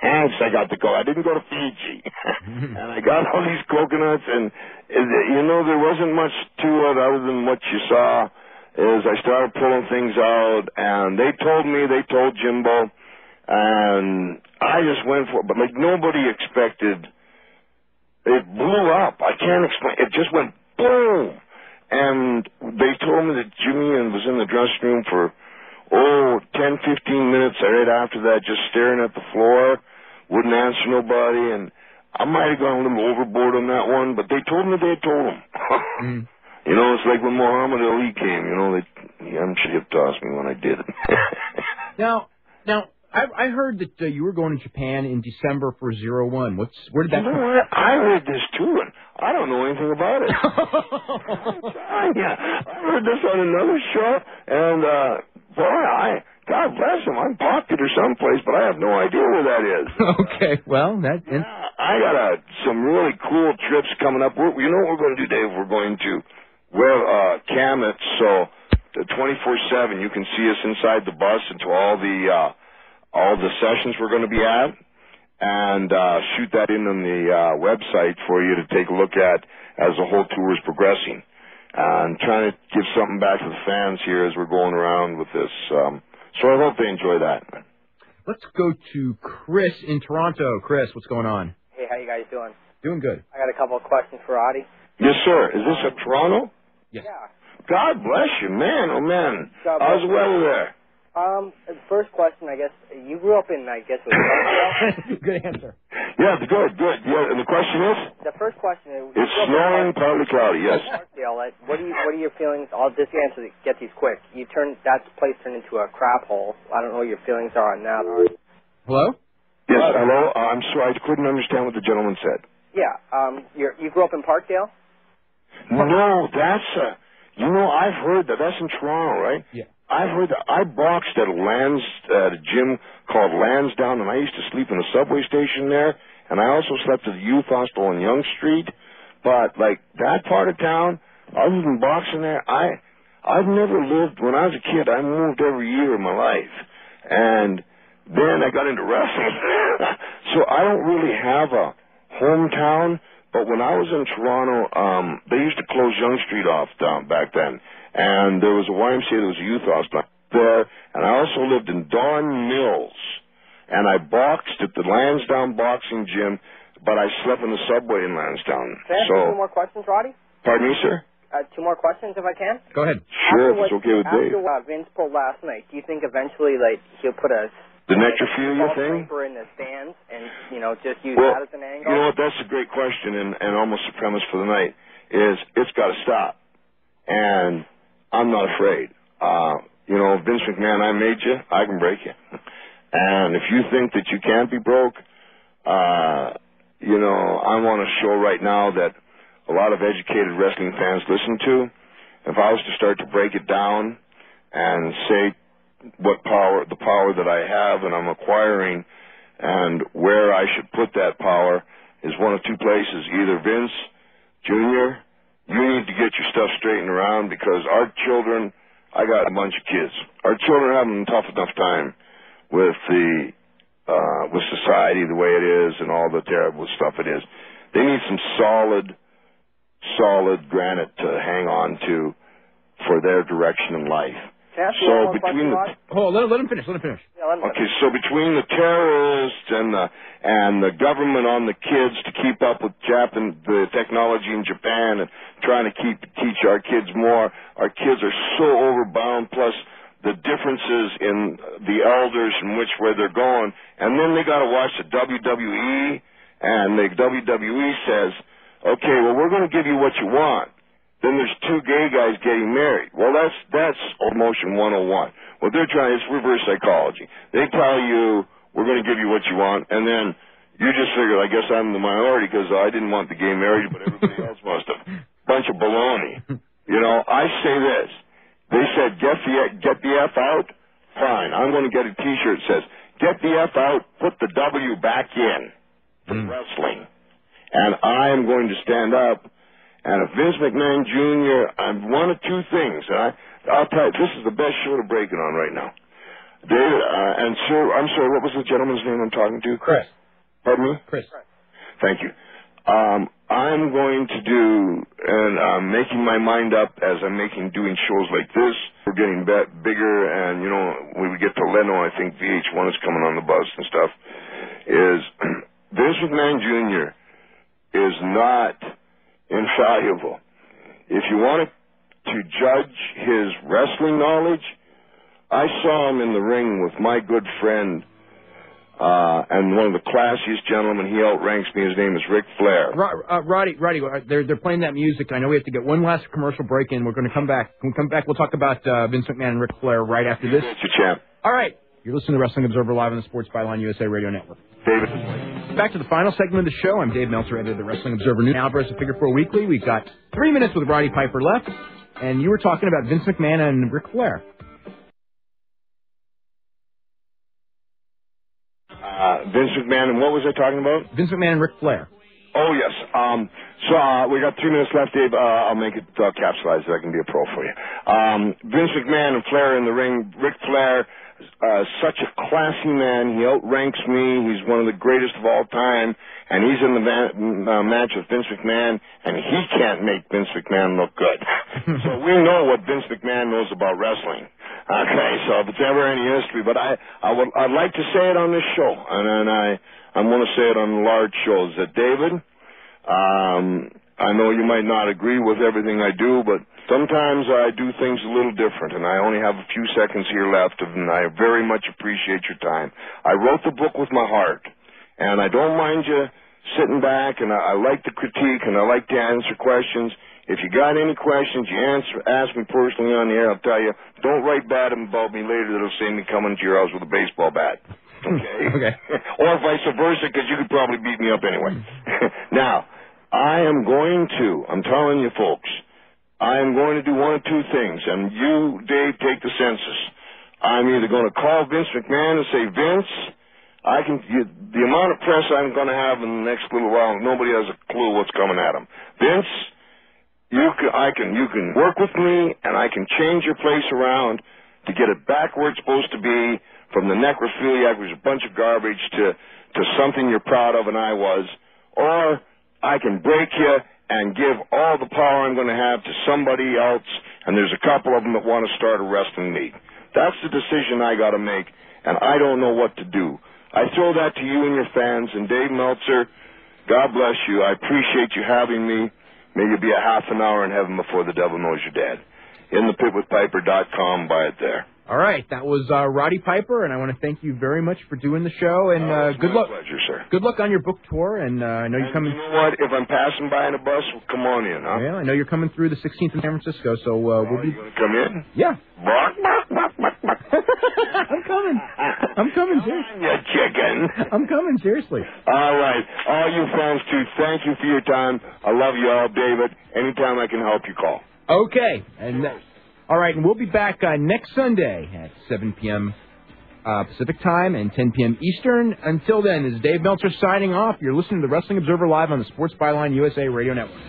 Hanks, I got to go. I didn't go to Fiji. And I got all these coconuts, and, there wasn't much to it other than what you saw, is I started pulling things out, and they told Jimbo, and I just went for it. But, nobody expected. It blew up. I can't explain. It just went boom. And they told me that Jimmy was in the dressing room for, 10, 15 minutes right after that, just staring at the floor. Wouldn't answer nobody, and I might have gone a little overboard on that one, but they told me they told him. It's like when Muhammad Ali came, I'm sure hip tossed me when I did it. Now, I heard that you were going to Japan in December for 01. Where did that come from? I heard this too, and I don't know anything about it. I heard this on another show, and boy, God bless him. I'm popular someplace, but I have no idea where that is. Okay, well, I got some really cool trips coming up. What we're going to do, Dave? We're going to wear Camet, so 24/7 you can see us inside the bus into all the sessions we're going to be at, and shoot that in on the website for you to take a look at as the whole tour is progressing. And trying to give something back to the fans here as we're going around with this. So I hope they enjoy that. Let's go to Chris in Toronto. Chris, what's going on? Hey, how you guys doing? Doing good. I got a couple of questions for Roddy. Yes, sir. Is this at Toronto? Yes. Yeah. God bless you, man. Oh, man. How's the weather there? The first question, I guess, you grew up in, it was Parkdale? Good answer. Yeah, good. Yeah, and the question is? The first question is... It's snowing, partly cloudy, yes. Parkdale, what are your feelings? I'll just answer, get these quick. That place turned into a crap hole. I don't know what your feelings are on that. Hello? Yes, hello. I'm sorry, I couldn't understand what the gentleman said. Yeah, you grew up in Parkdale? No, that's I've heard that. That's in Toronto, right? Yeah. I've heard that. I boxed at a gym called Lansdowne, and I used to sleep in a subway station there, and I also slept at the youth hostel on Yonge Street. But, that part of town, other than boxing there, I've never lived. When I was a kid, I moved every year of my life. And then I got into wrestling. So I don't really have a hometown. But when I was in Toronto, they used to close Yonge Street off down back then. And there was a YMCA, there was a youth hostel there. And I also lived in Don Mills. And I boxed at the Lansdowne Boxing Gym, but I slept in the subway in Lansdowne. Can I ask you 2 more questions, Roddy? Pardon me, sir? 2 more questions, if I can? Go ahead. Sure, if it's okay with Dave. After what Vince pulled last night, do you think eventually, he'll put the necrophilia thing? Paper in the stands and, just use that as an angle? You know what, that's a great question, and almost the premise for the night is it's got to stop. And I'm not afraid. Vince McMahon, I made you, I can break you. And if you think that you can't be broke, I want to show right now that a lot of educated wrestling fans listen to. If I was to start to break it down and say the power that I have and I'm acquiring and where I should put that power is one of 2 places. Either Vince, Jr., you need to get your stuff straightened around because our children, I got a bunch of kids. Our children are having a tough enough time with with society the way it is and all the terrible stuff it is. They need some solid granite to hang on to for their direction in life. So between let him finish. Okay, so between the terrorists and and the government on the kids to keep up with the technology in Japan and trying to teach our kids more. Our kids are so overbound, plus the differences in the elders and which way they're going. And then they got to watch the WWE, and the WWE says, okay, well, we're going to give you what you want. Then there's two gay guys getting married. Well, that's Emotion 101. What they're trying, it's reverse psychology. They tell you, we're going to give you what you want, and then you just figure, I guess I'm the minority because I didn't want the gay marriage, but everybody else must have. Bunch of baloney. You know, I say this. They said, get the F out? Fine. I'm going to get a T-shirt that says, get the F out, put the W back in for wrestling. And I am going to stand up. And if Vince McMahon Jr., I'm one of two things. And I'll tell you, this is the best show to break it on right now. David, and sir, I'm sorry, what was the gentleman's name I'm talking to? Chris. Pardon me? Chris. Thank you. I'm going to do, and I'm making my mind up as I'm doing shows like this. We're getting bigger, and, you know, when we get to Leno, I think VH1 is coming on the bus and stuff, is Vince McMahon Jr. is not infallible. If you want to judge his wrestling knowledge, I saw him in the ring with my good friend and one of the classiest gentlemen. He outranks me. His name is Ric Flair. Roddy, they're playing that music. I know we have to get one last commercial break in. We're going to come back. When we come back, we'll talk about Vince McMahon and Ric Flair right after this. It's your champ. All right. You're listening to Wrestling Observer Live on the Sports Byline USA Radio Network. David. Back to the final segment of the show. I'm Dave Meltzer, editor of the Wrestling Observer News. Alvarez of Figure 4 Weekly. We've got 3 minutes with Roddy Piper left, and you were talking about Vince McMahon and Ric Flair. Vince McMahon, and what was I talking about? Vince McMahon and Ric Flair. Oh, yes. So we got 3 minutes left, Dave. I'll make it capsulized so I can be a pro for you. Vince McMahon and Flair in the ring. Ric Flair, such a classy man. He outranks me. He's one of the greatest of all time. And he's in the match with Vince McMahon, and he can't make Vince McMahon look good. So we know what Vince McMahon knows about wrestling. Okay, so if it's ever any history, but I'd like to say it on this show, and I'm going to say it on large shows, that David, I know you might not agree with everything I do, but sometimes I do things a little different, and I only have a few seconds here left, and I very much appreciate your time. I wrote the book with my heart, and I don't mind you sitting back, and I like the critique, and I like to answer questions. If you got any questions, you ask me personally on the air. I'll tell you, don't write bad about me later that'll say me coming to your house with a baseball bat. Okay? Okay. Or vice versa, because you could probably beat me up anyway. Now, I'm telling you folks, I am going to do one of two things, and you, Dave, take the census. I'm either going to call Vince McMahon and say, Vince, the amount of press I'm going to have in the next little while, nobody has a clue what's coming at him. Vince, you can work with me, and I can change your place around to get it back where it's supposed to be, from the necrophiliac, which is a bunch of garbage, to something you're proud of, and I was. Or I can break you and give all the power I'm going to have to somebody else, and there's a couple of them that want to start a wrestling league. That's the decision I got to make, and I don't know what to do. I throw that to you and your fans, and Dave Meltzer, God bless you. I appreciate you having me. May you be a half an hour in heaven before the devil knows you're dead. InThePitWithPiper.com, buy it there. All right, that was Roddy Piper, and I want to thank you very much for doing the show, and good luck. My pleasure, sir. Good luck on your book tour, and I know you're coming. You know what? If I'm passing by in a bus, well, come on in, huh? Yeah, I know you're coming through the 16th in San Francisco, so we'll be. You gonna come in? Yeah. Bark, bark, bark, bark, bark. I'm coming, seriously. You chicken. I'm coming, seriously. All right, all you fans too. Thank you for your time. I love you all, David. Anytime I can help you, call. Okay, and. All right, and we'll be back next Sunday at 7 p.m. Pacific Time and 10 p.m. Eastern. Until then, this is Dave Meltzer signing off. You're listening to the Wrestling Observer Live on the Sports Byline USA Radio Network.